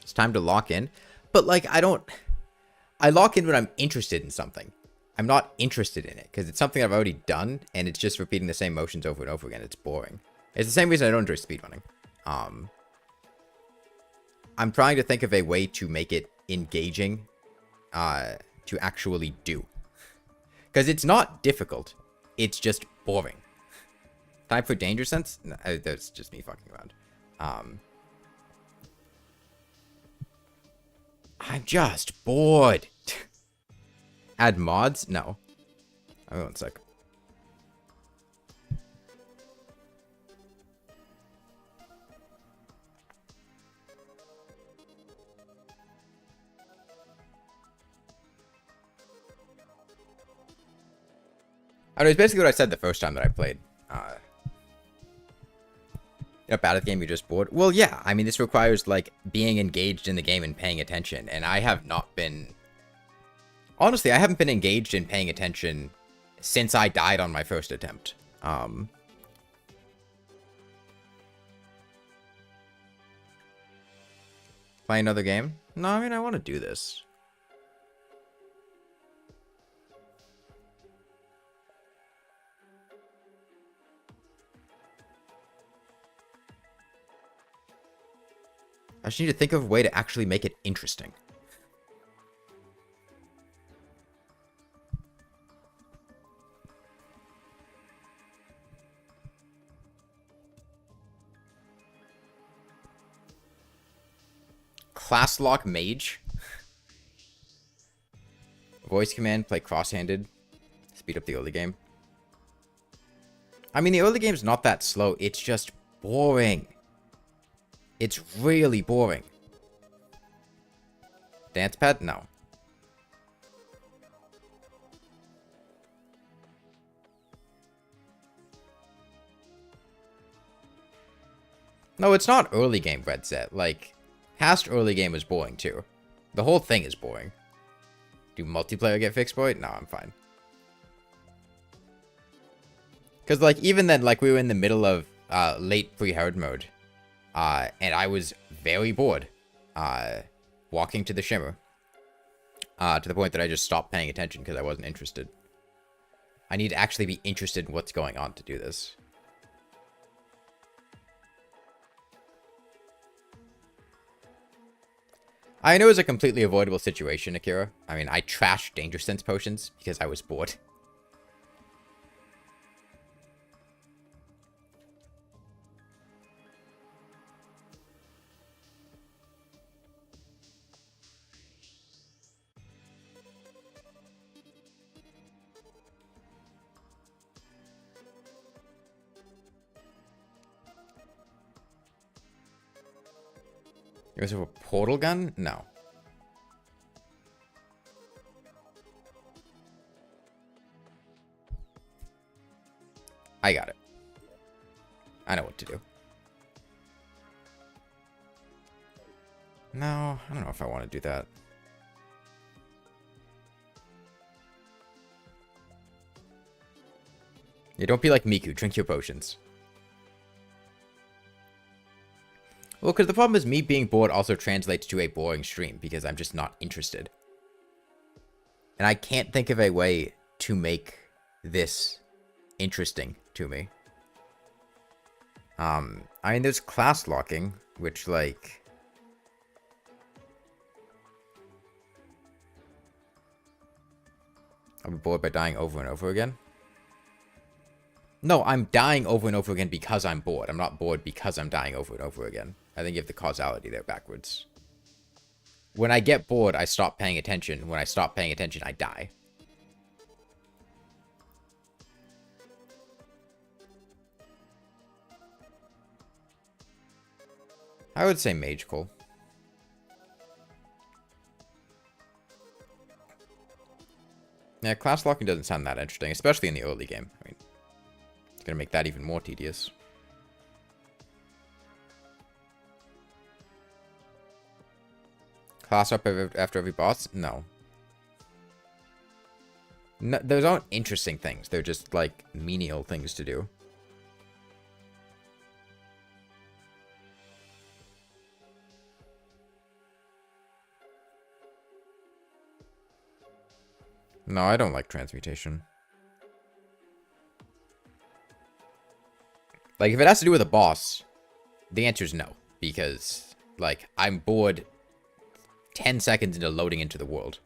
It's time to lock in. But, like, I lock in when I'm interested in something. I'm not interested in it, because it's something I've already done, and it's just repeating the same motions over and over again. It's boring. It's the same reason I don't enjoy speedrunning. I'm trying to think of a way to make it engaging, to actually do. Because it's not difficult. It's just boring. Time for danger sense? No, that's just me fucking around. I'm just bored. Add mods? No. Hold on one sec. I mean, it's basically what I said the first time that I played. Bad at the game, you're just bored. Well, yeah. I mean, this requires, like, being engaged in the game and paying attention. And I have not been... Honestly, I haven't been engaged in paying attention since I died on my first attempt. Play another game? No, I mean, I want to do this. I just need to think of a way to actually make it interesting. Class lock mage. Voice command, play cross-handed. Speed up the early game. I mean, the early game's not that slow. It's just boring. It's really boring. Dance pad? No. No, it's not early game, Red Set. Like, past early game was boring, too. The whole thing is boring. Do multiplayer get fixed, boy? No, I'm fine. Because, like, even then, like, we were in the middle of late pre-hard mode. And I was very bored. Walking to the Shimmer. To the point that I just stopped paying attention because I wasn't interested. I need to actually be interested in what's going on to do this. I know it was a completely avoidable situation, Akira. I mean, I trashed Danger Sense potions because I was bored. You guys have a portal gun? No. I got it. I know what to do. No, I don't know if I want to do that. Yeah, don't be like Miku. Drink your potions. Well, because the problem is me being bored also translates to a boring stream because I'm just not interested. And I can't think of a way to make this interesting to me. I mean, there's class locking, which, like... I'll be bored by dying over and over again. No, I'm dying over and over again because I'm bored. I'm not bored because I'm dying over and over again. I think you have the causality there backwards. When I get bored, I stop paying attention. When I stop paying attention, I die. I would say Mage Call. Yeah, class locking doesn't sound that interesting, especially in the early game. I mean, it's going to make that even more tedious. Class up after every boss? No. No. Those aren't interesting things. They're just, like, menial things to do. No, I don't like transmutation. Like, if it has to do with a boss, the answer is no. Because, like, I'm bored 10 seconds into loading into the world.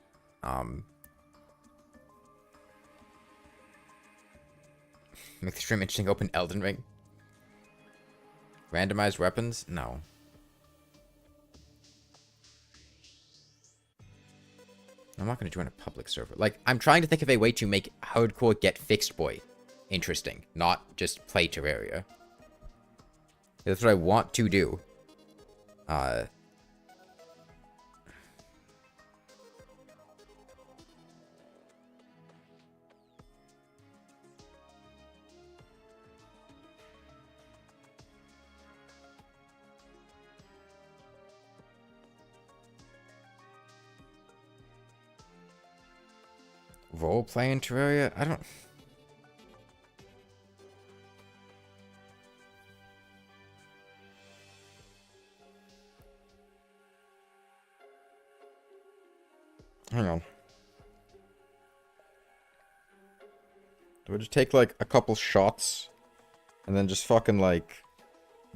Make the stream interesting, open Elden Ring. Randomized weapons? No. I'm not going to join a public server. Like, I'm trying to think of a way to make hardcore get fixed boy interesting, not just play Terraria. That's what I want to do. Role-playing Terraria? I don't... Hang on. Do I just take, like, a couple shots? And then just fucking, like...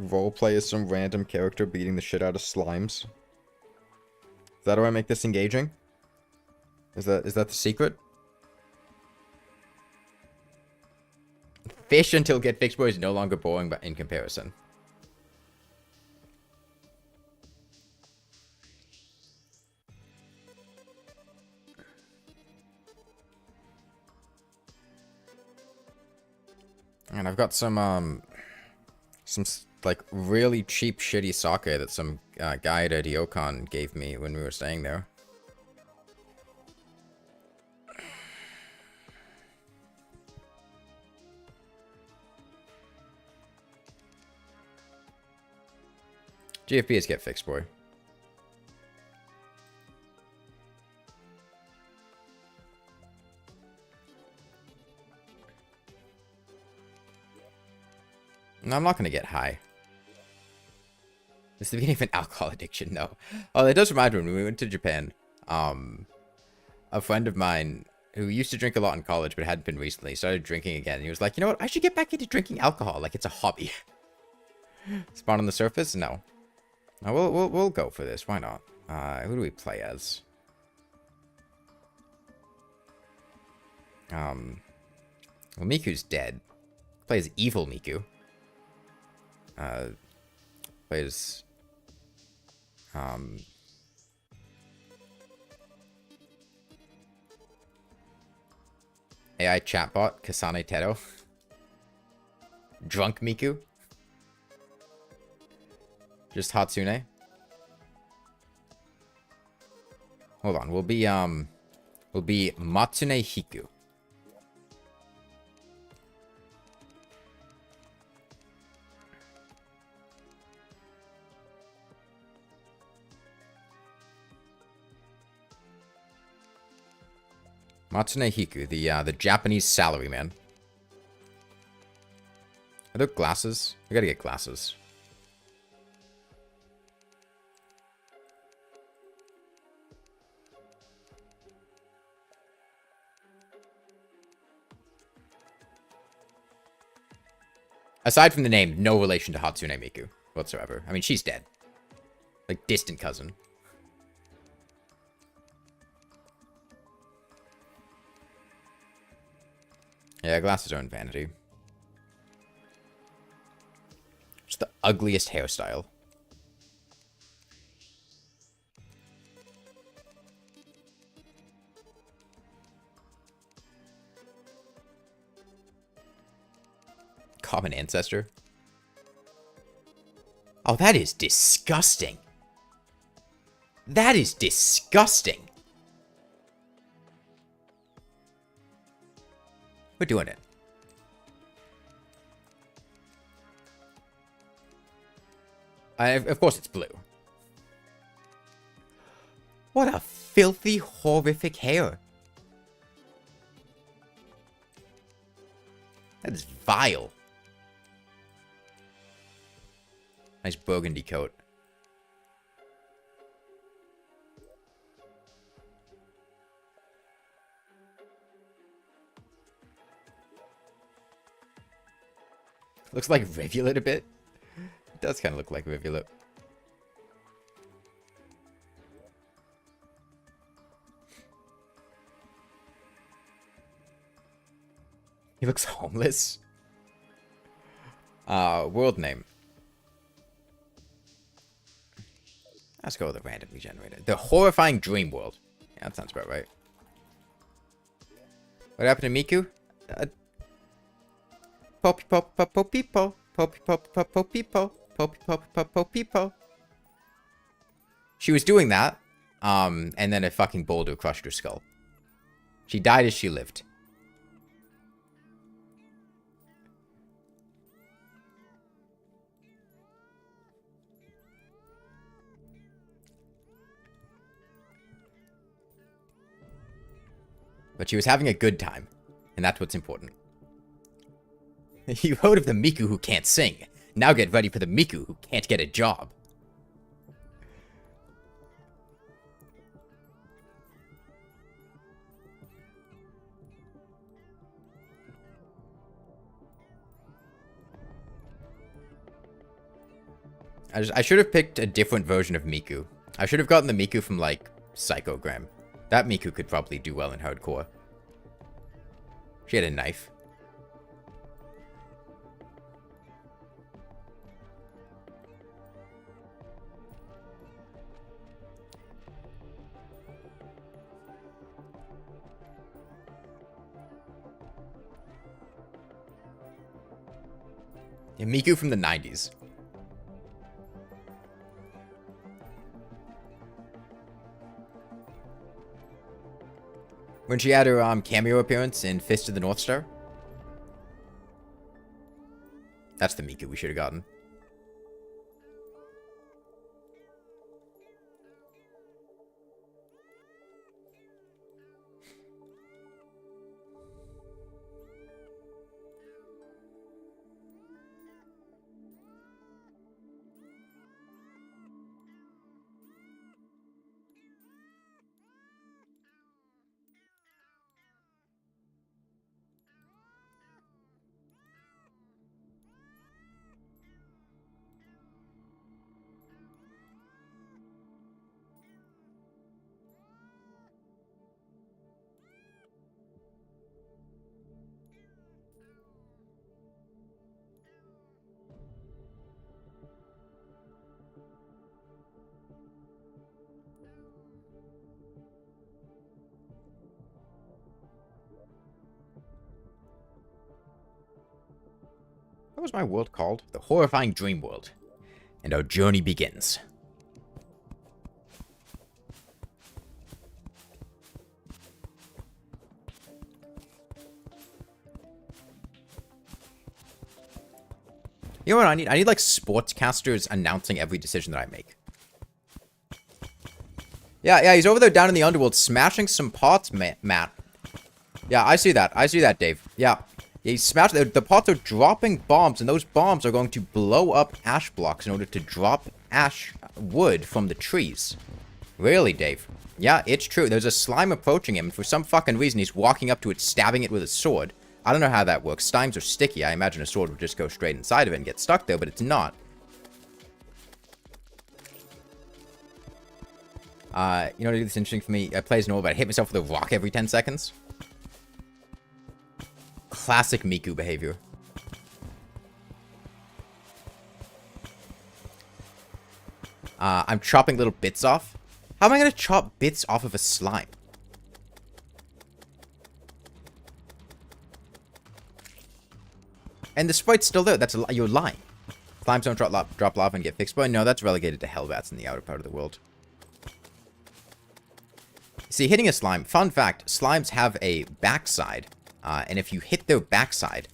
roleplay as some random character beating the shit out of slimes. Is that how I make this engaging? Is that the secret? Fish until get fixed boy is no longer boring, but in comparison. And I've got some like really cheap shitty sake that some guy at a Ryokan gave me when we were staying there. GFP is get fixed, boy. No, I'm not gonna get high. This is the beginning of an alcohol addiction, no. Oh, that does remind me, when we went to Japan, a friend of mine who used to drink a lot in college but hadn't been recently started drinking again. He was like, you know what, I should get back into drinking alcohol, like it's a hobby. Spawn on the surface? No. No, we'll go for this. Why not? Who do we play as? Well, Miku's dead. Plays evil Miku. Plays AI chatbot Kasane Tero. Drunk Miku. Just Hatsune. Hold on, we'll be Matsune Hiku. Matsune Hiku, the Japanese salaryman. Are there glasses? I gotta get glasses. Aside from the name, no relation to Hatsune Miku whatsoever. I mean, she's dead. Like, distant cousin. Yeah, glasses are in vanity. Just the ugliest hairstyle. Common ancestor. Oh, that is disgusting. That is disgusting. We're doing it. Of course it's blue. What a filthy, horrific hair. That is vile. Nice burgundy coat. Looks like Rivulet a bit. It does kind of look like Rivulet. He looks homeless. World name. Let's go with a randomly generated. The horrifying dream world. Yeah, that sounds about right. What happened to Miku? Poppy pop pop pop people. Poppy pop pop pop people. Poppy pop pop pop people. She was doing that, and then a fucking boulder crushed her skull. She died as she lived. But she was having a good time, and that's what's important. You heard of the Miku who can't sing. Now get ready for the Miku who can't get a job. I should have picked a different version of Miku. I should have gotten the Miku from, like, Psychogram. That Miku could probably do well in hardcore. She had a knife. Yeah, Miku from the 90s. When she had her cameo appearance in Fist of the North Star. That's the Miku we should have gotten. What was my world called? The Horrifying Dream World. And our journey begins. You know what I need? I need, like, sportscasters announcing every decision that I make. Yeah, he's over there down in the underworld smashing some pots, Matt. Yeah, I see that. I see that, Dave. Yeah. He smashed the pots are dropping bombs, and those bombs are going to blow up ash blocks in order to drop ash wood from the trees. Really, Dave? Yeah, it's true. There's a slime approaching him, and for some fucking reason, he's walking up to it, stabbing it with a sword. I don't know how that works. Slimes are sticky. I imagine a sword would just go straight inside of it and get stuck there, but it's not. You know what is interesting for me? I play as normal, but I hit myself with a rock every 10 seconds. Classic Miku behavior. I'm chopping little bits off. How am I going to chop bits off of a slime? And the sprite's still there. That's you're lying. Slimes don't drop lava and get fixed. But no, that's relegated to hellbats in the outer part of the world. See, hitting a slime. Fun fact, slimes have a backside. And if you hit their backside,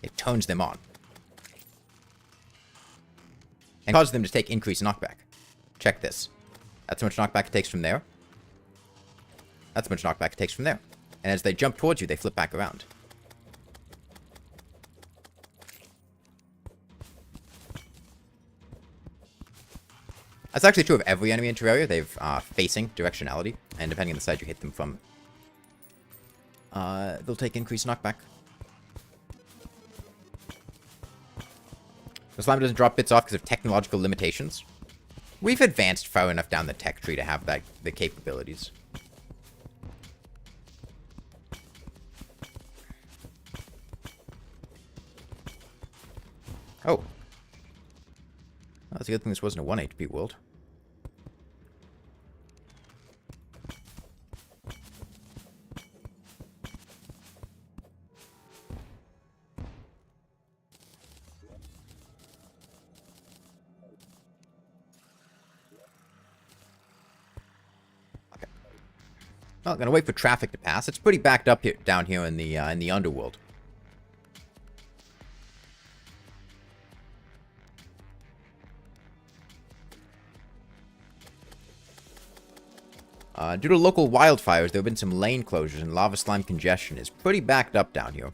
it turns them on. And causes them to take increased knockback. Check this. That's how much knockback it takes from there. That's how much knockback it takes from there. And as they jump towards you, they flip back around. That's actually true of every enemy in Terraria. They have facing directionality, and depending on the side you hit them from, they'll take increased knockback. The slime doesn't drop bits off because of technological limitations. We've advanced far enough down the tech tree to have the capabilities. Oh. That's a good thing this wasn't a 1 HP world. Okay. Well, gonna wait for traffic to pass. It's pretty backed up here, down here in the underworld. Due to local wildfires, there have been some lane closures and lava slime congestion is pretty backed up down here.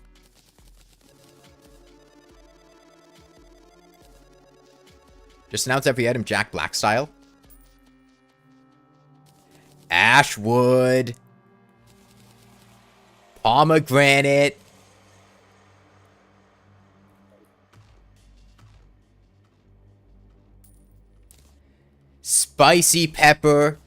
Just announce every item Jack Black style. Ashwood. Pomegranate. Spicy pepper.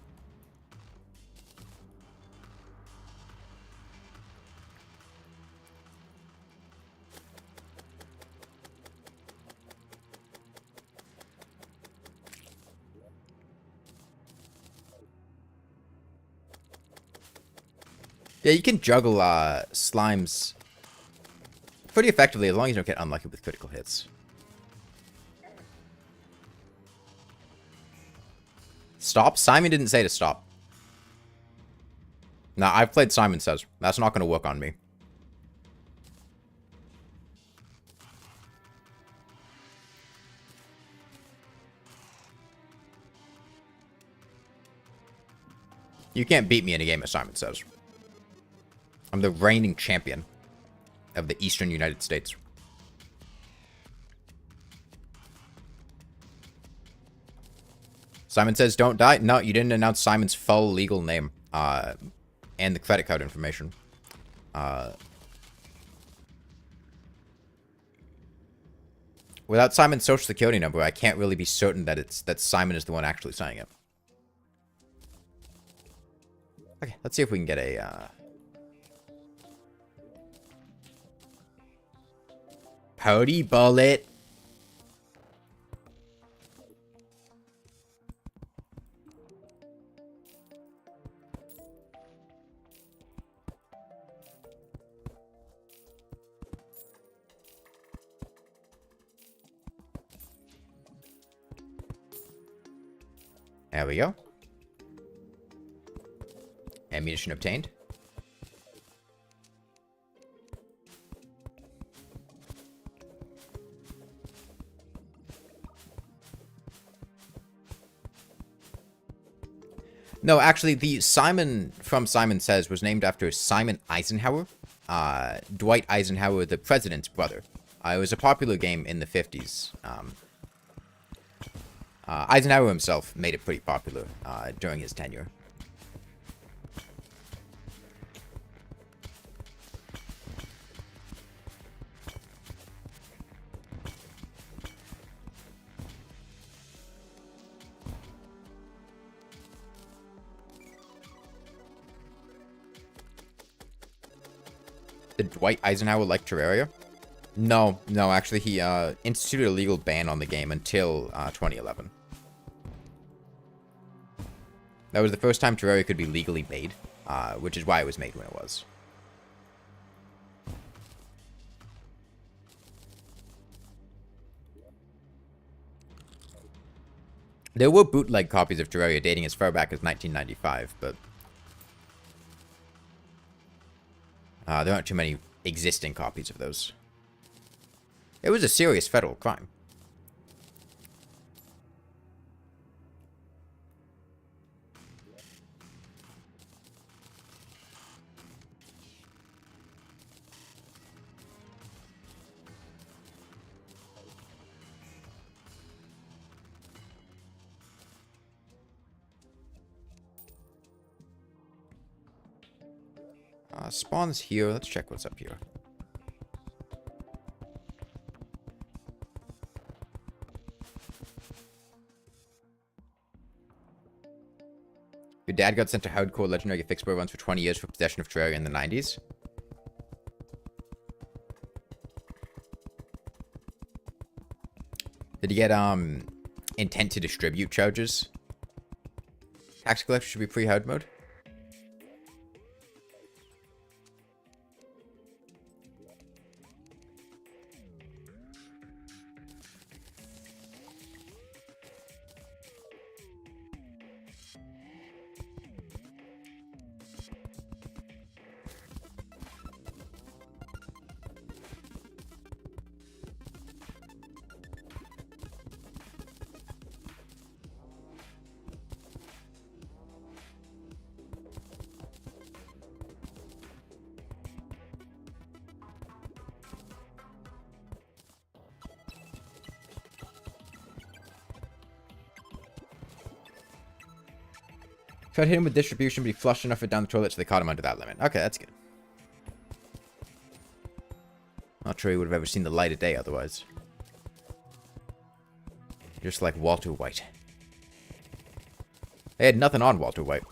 Yeah, you can juggle slimes pretty effectively as long as you don't get unlucky with critical hits. Stop? Simon didn't say to stop. Nah, I've played Simon Says. That's not going to work on me. You can't beat me in a game of Simon Says. I'm the reigning champion of the Eastern United States. Simon Says don't die? No, you didn't announce Simon's full legal name. And the credit card information. Without Simon's social security number, I can't really be certain that Simon is the one actually signing it. Okay, let's see if we can get a Pody bullet. There we go. Ammunition obtained. No, actually, the Simon from Simon Says was named after Simon Eisenhower. Dwight Eisenhower, the president's brother. It was a popular game in the 50s. Eisenhower himself made it pretty popular during his tenure. Did Dwight Eisenhower like Terraria? No, actually he instituted a legal ban on the game until 2011. That was the first time Terraria could be legally made, which is why it was made when it was. There were bootleg copies of Terraria dating as far back as 1995, but there aren't too many existing copies of those. It was a serious federal crime. Spawns here. Let's check what's up here. Your dad got sent to hardcore legendary Fixbro runs for 20 years for possession of Terraria in the 90s. Did he get intent to distribute charges? Tax collector should be pre-hard mode. Tried hitting him with distribution, but he flushed enough it down the toilet so they caught him under that limit. Okay, that's good. Not sure he would have ever seen the light of day otherwise. Just like Walter White. They had nothing on Walter White.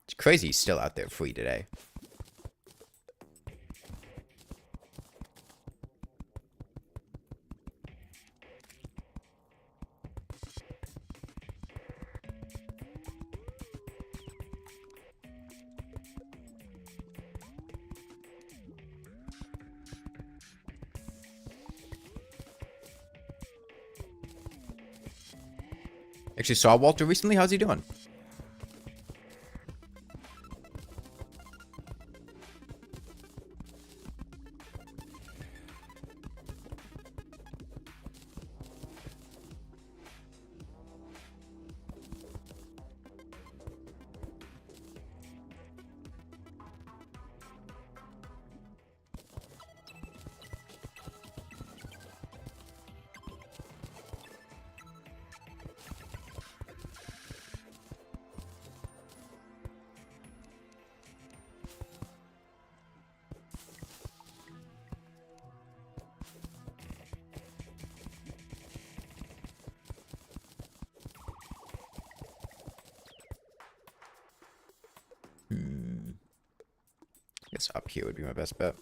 It's crazy he's still out there free today. Actually saw Walter recently. How's he doing? I guess up here would be my best bet.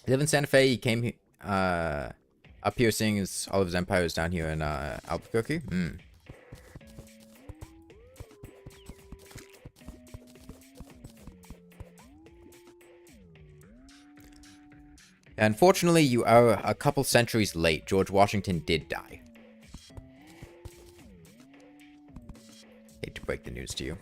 He lived in Santa Fe. He came up here seeing all of his empires down here in Albuquerque. Unfortunately, you are a couple centuries late. George Washington did die. Hate to break the news to you.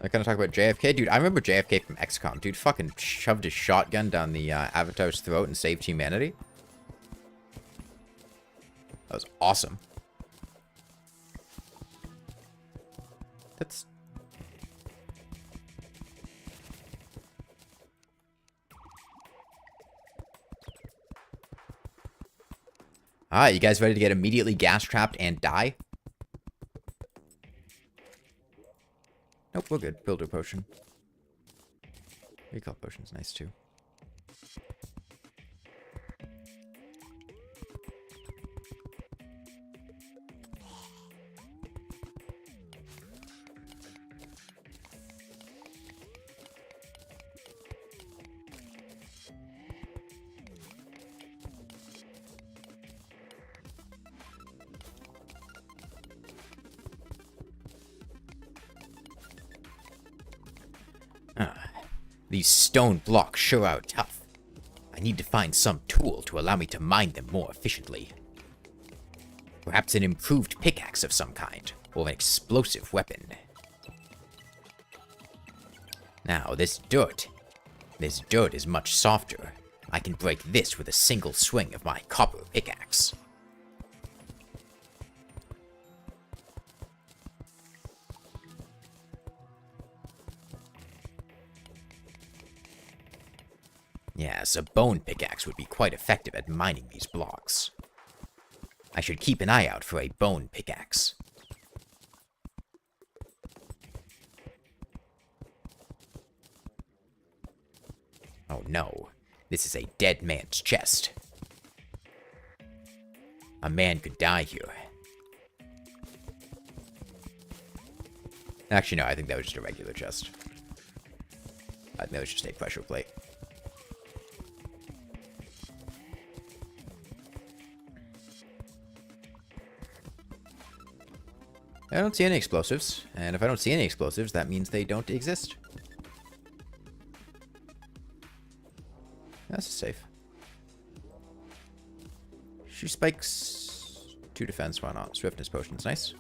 I kind of talk about JFK. Dude, I remember JFK from XCOM. Dude fucking shoved his shotgun down the Avatar's throat and saved humanity. That was awesome. That's... You guys ready to get immediately gas-trapped and die? Nope, we're good. Builder potion. Recall potion's nice too. These stone blocks sure are tough. I need to find some tool to allow me to mine them more efficiently. Perhaps an improved pickaxe of some kind, or an explosive weapon. Now, this dirt is much softer. I can break this with a single swing of my copper pickaxe. Yes, a bone pickaxe would be quite effective at mining these blocks. I should keep an eye out for a bone pickaxe. Oh no, this is a dead man's chest. A man could die here. Actually, no, I think that was just a regular chest. I think that was just a pressure plate. I don't see any explosives, and if I don't see any explosives, that means they don't exist. That's safe. Shoe spikes, 2 defense, why not? Swiftness potion's nice.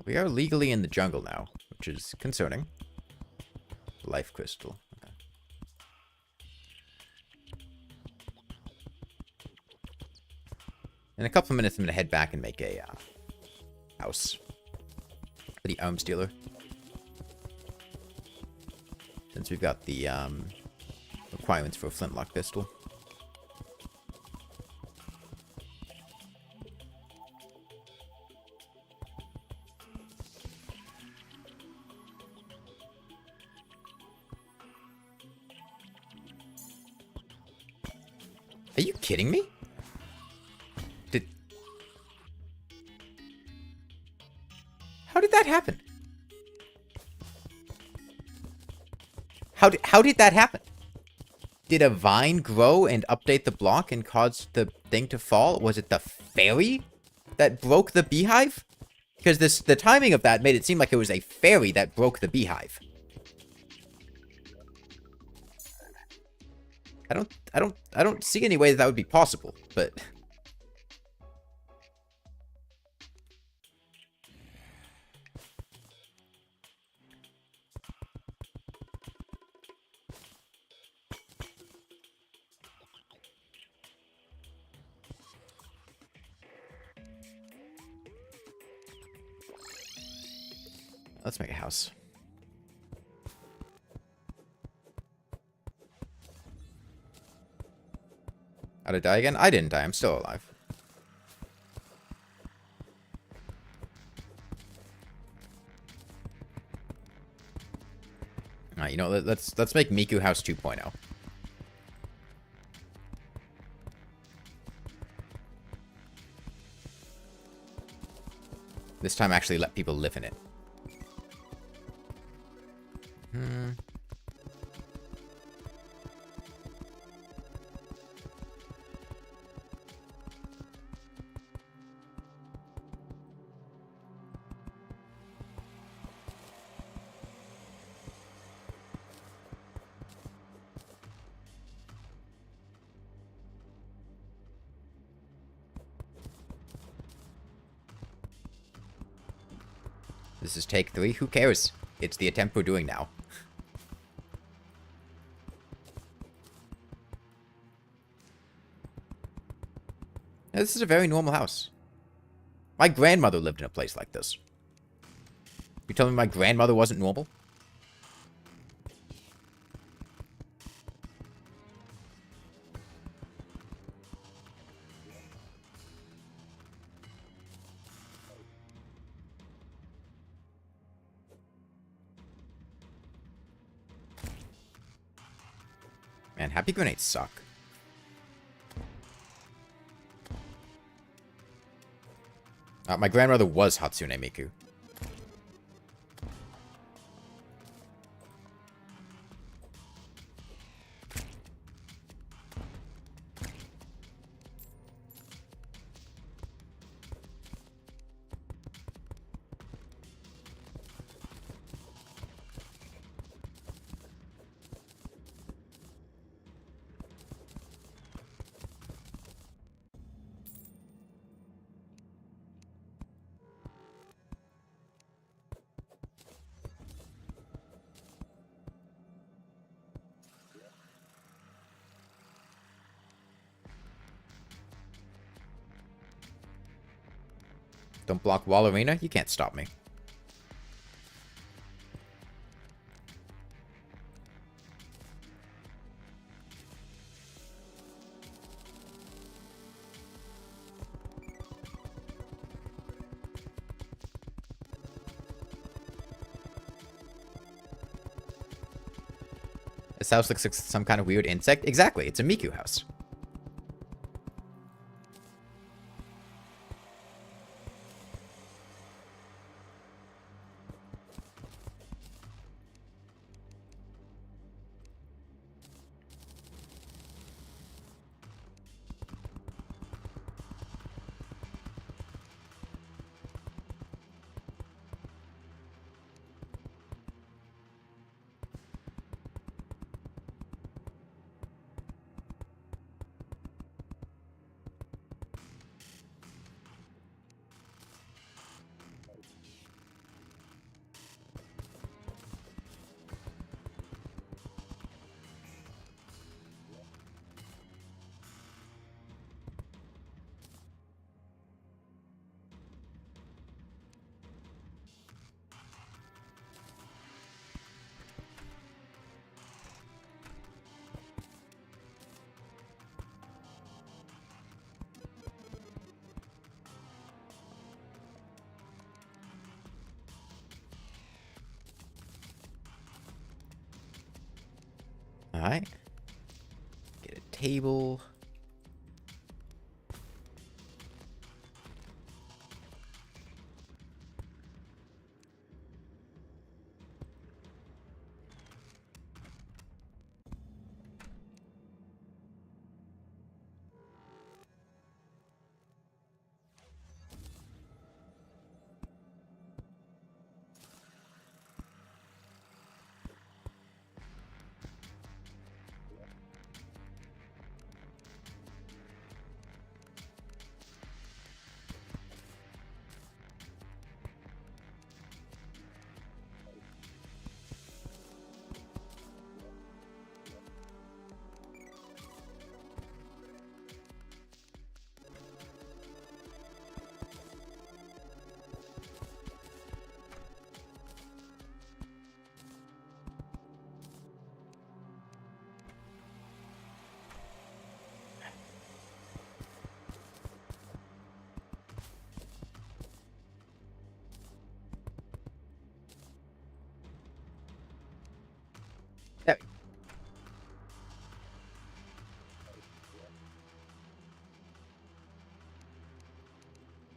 We are legally in the jungle now, which is concerning. Life crystal. Okay. In a couple of minutes, I'm going to head back and make a house for the arms dealer. Since we've got the requirements for a flintlock pistol. Are you kidding me? How did that happen? How did that happen? Did a vine grow and update the block and cause the thing to fall? Was it the fairy that broke the beehive? Because the timing of that made it seem like it was a fairy that broke the beehive. I don't see any way that would be possible, but let's make a house. How'd I die again? I didn't die. I'm still alive. Alright, you know, let's make Miku House 2.0. This time actually let people live in it. This is take 3. Who cares? It's the attempt we're doing now. Now, this is a very normal house. My grandmother lived in a place like this. You telling me my grandmother wasn't normal? Man, happy grenades suck. My grandmother was Hatsune Miku. Don't block wall arena? You can't stop me. This house looks like some kind of weird insect. Exactly, it's a Miku house. Alright. Get a table. There.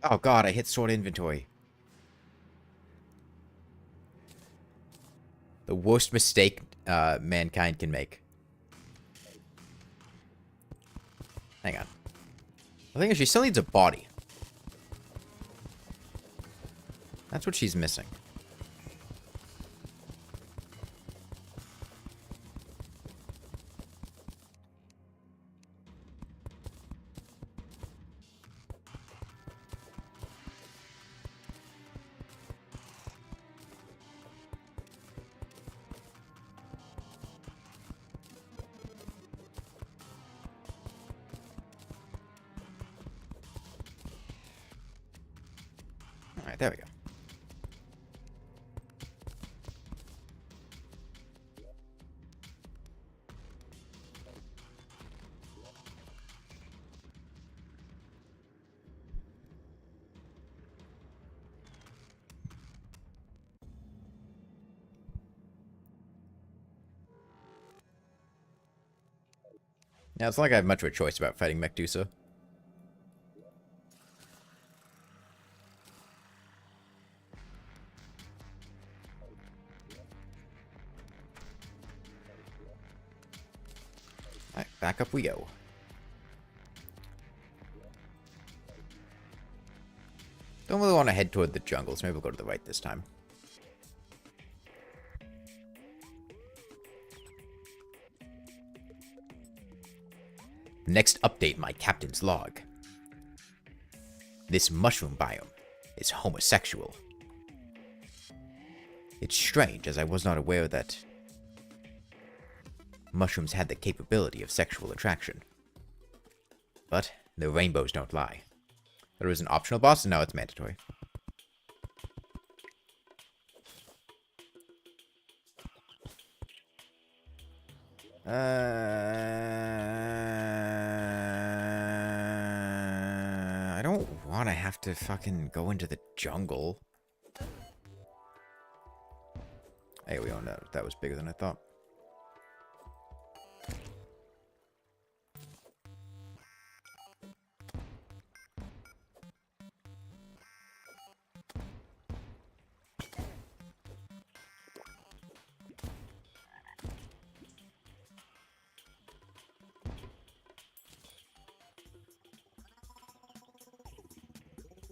Oh god, I hit sort inventory. The worst mistake mankind can make. Hang on. The thing is, she still needs a body. That's what she's missing. Alright, there we go. Now, it's not like I have much of a choice about fighting Mechdusa. Alright, back up we go. Don't really want to head toward the jungle, so maybe we'll go to the right this time. Next update, my captain's log. This mushroom biome is homosexual. It's strange, as I was not aware that mushrooms had the capability of sexual attraction. But the rainbows don't lie. There was an optional boss, and now it's mandatory. I don't want to have to fucking go into the jungle. Hey, we all know that was bigger than I thought.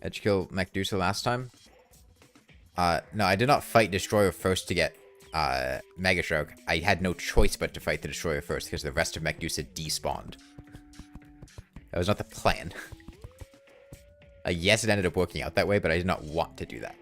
Did you kill Mechdusa last time? No, I did not fight Destroyer first to get Mega Stroke. I had no choice but to fight the Destroyer first because the rest of Mechdusa despawned. That was not the plan. Yes, it ended up working out that way, but I did not want to do that.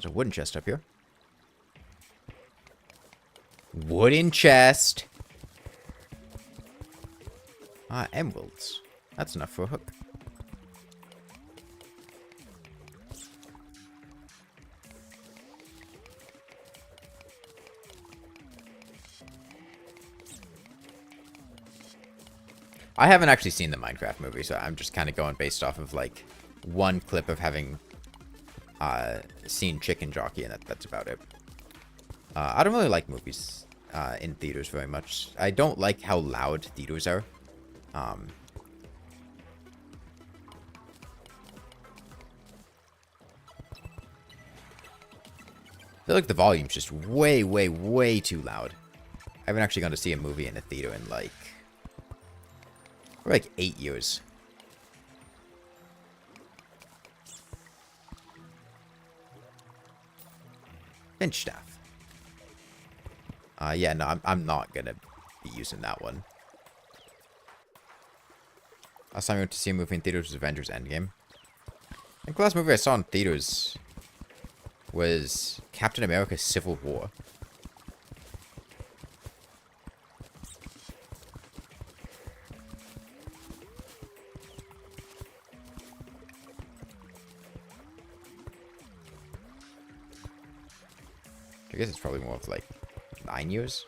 there's a wooden chest up here. Wooden chest. Ah, emeralds. That's enough for a hook. I haven't actually seen the Minecraft movie, so I'm just kind of going based off of, like, one clip of having seen Chicken Jockey, and that's about it. I don't really like movies in theaters very much. I don't like how loud theaters are. I feel like the volume's just way, way, way too loud. I haven't actually gone to see a movie in a theater in, like 8 years. Bench staff. Yeah, no, I'm not gonna be using that one. Last time I went to see a movie in theaters was Avengers Endgame. I think the last movie I saw in theaters was Captain America Civil War. I guess it's probably more of like 9 years.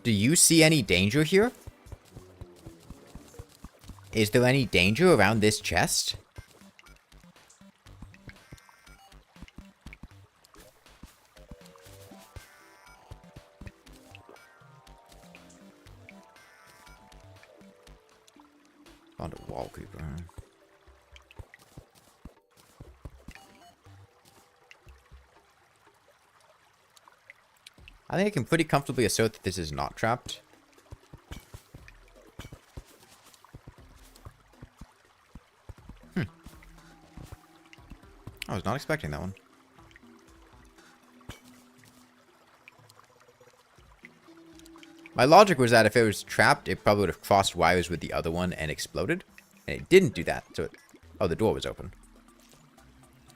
Do you see any danger here? Is there any danger around this chest? Found a wall creeper. I think I can pretty comfortably assert that this is not trapped. I was not expecting that one. My logic was that if it was trapped, it probably would have crossed wires with the other one and exploded. And it didn't do that, so it... Oh, the door was open.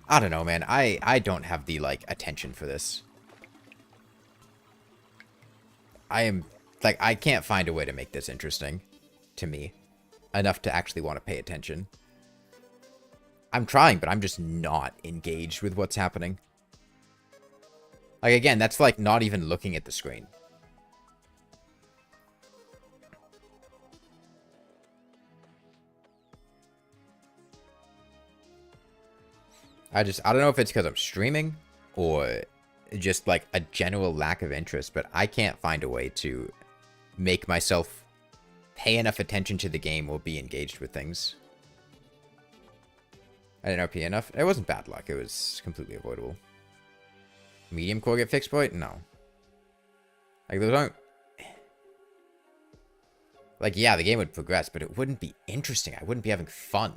I don't know, man. I don't have the, like, attention for this. I can't find a way to make this interesting to me enough to actually want to pay attention. I'm trying, but I'm just not engaged with what's happening. Like, again, that's like not even looking at the screen. I don't know if it's because I'm streaming or just like a general lack of interest, but I can't find a way to make myself pay enough attention to the game or be engaged with things. I didn't RP enough. It wasn't bad luck. It was completely avoidable. Medium core get fixed point? No. Like, those aren't... Like, yeah, the game would progress, but it wouldn't be interesting. I wouldn't be having fun.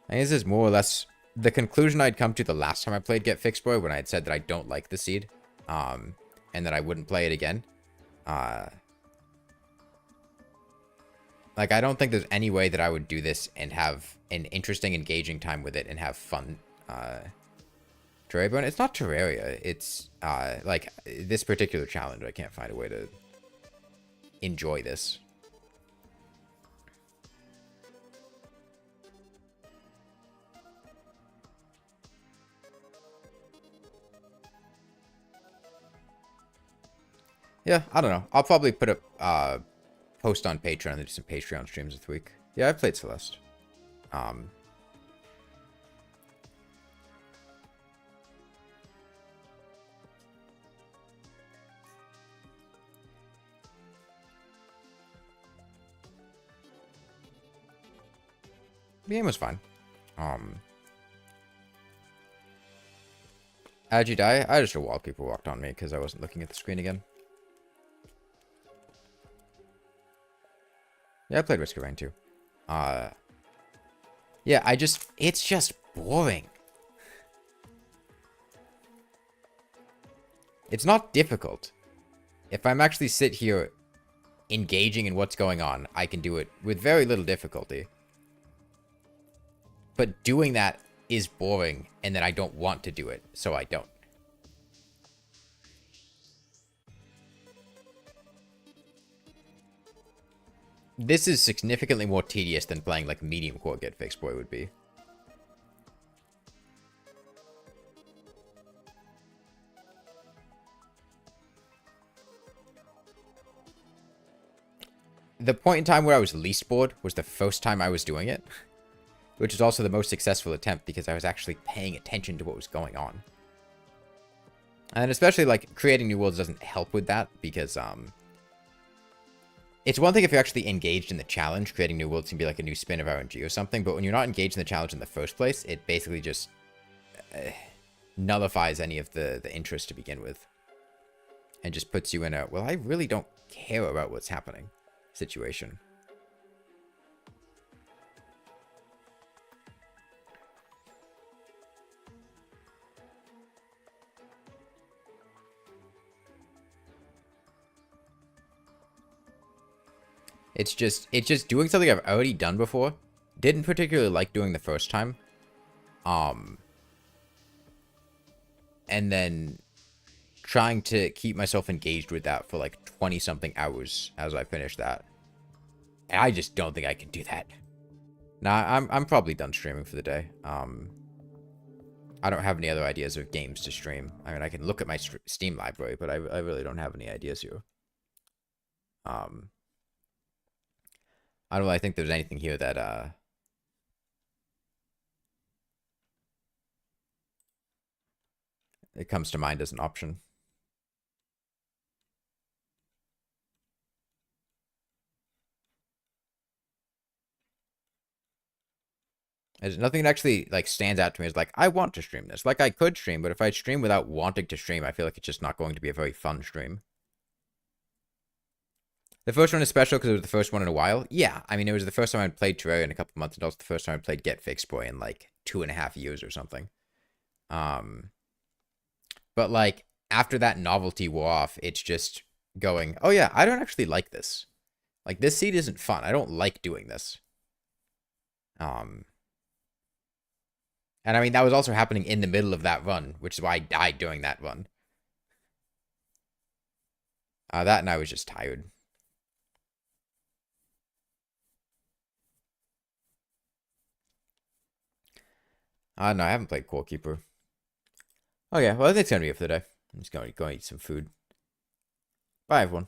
I think this is more or less the conclusion I'd come to the last time I played Get Fixed Boy, when I had said that I don't like the seed, and that I wouldn't play it again. Like, I don't think there's any way that I would do this and have an interesting, engaging time with it and have fun. Terraria, it's not Terraria. It's, like, this particular challenge. I can't find a way to enjoy this. Yeah, I don't know. I'll probably put a post on Patreon and do some Patreon streams this week. Yeah, I've played Celeste. The game was fine. How'd you die? I just a wallpaper walked on me because I wasn't looking at the screen again. Yeah, I played Risk of Rain too. Yeah, it's just boring. It's not difficult. If I'm actually sit here engaging in what's going on, I can do it with very little difficulty. But doing that is boring, and then I don't want to do it, so I don't. This is significantly more tedious than playing like medium core Get Fixed Boy would be. The point in time where I was least bored was the first time I was doing it, which is also the most successful attempt because I was actually paying attention to what was going on. And especially like creating new worlds doesn't help with that because it's one thing if you're actually engaged in the challenge. Creating new worlds can be like a new spin of RNG or something, but when you're not engaged in the challenge in the first place, it basically just nullifies any of the interest to begin with. And just puts you in a, well, I really don't care about what's happening situation. It's just doing something I've already done before. Didn't particularly like doing the first time. And then trying to keep myself engaged with that for like 20 something hours as I finish that. And I just don't think I can do that. Nah, I'm probably done streaming for the day. I don't have any other ideas of games to stream. I mean, I can look at my Steam library, but I really don't have any ideas here. I don't really think there's anything here that it comes to mind as an option. There's nothing that actually like stands out to me as like I want to stream this. Like I could stream, but if I stream without wanting to stream, I feel like it's just not going to be a very fun stream. The first one is special because it was the first one in a while. Yeah, I mean it was the first time I'd played Terraria in a couple months, and also the first time I played Get Fixed Boy in like 2.5 years or something. But like after that novelty wore off, it's just going, oh yeah, I don't actually like this. Like this seed isn't fun. I don't like doing this. And I mean, that was also happening in the middle of that run, which is why I died during that run. That and I was just tired. No, I haven't played Core Keeper. Oh yeah, well, I think it's going to be it for the day. I'm just going to go eat some food. Bye, everyone.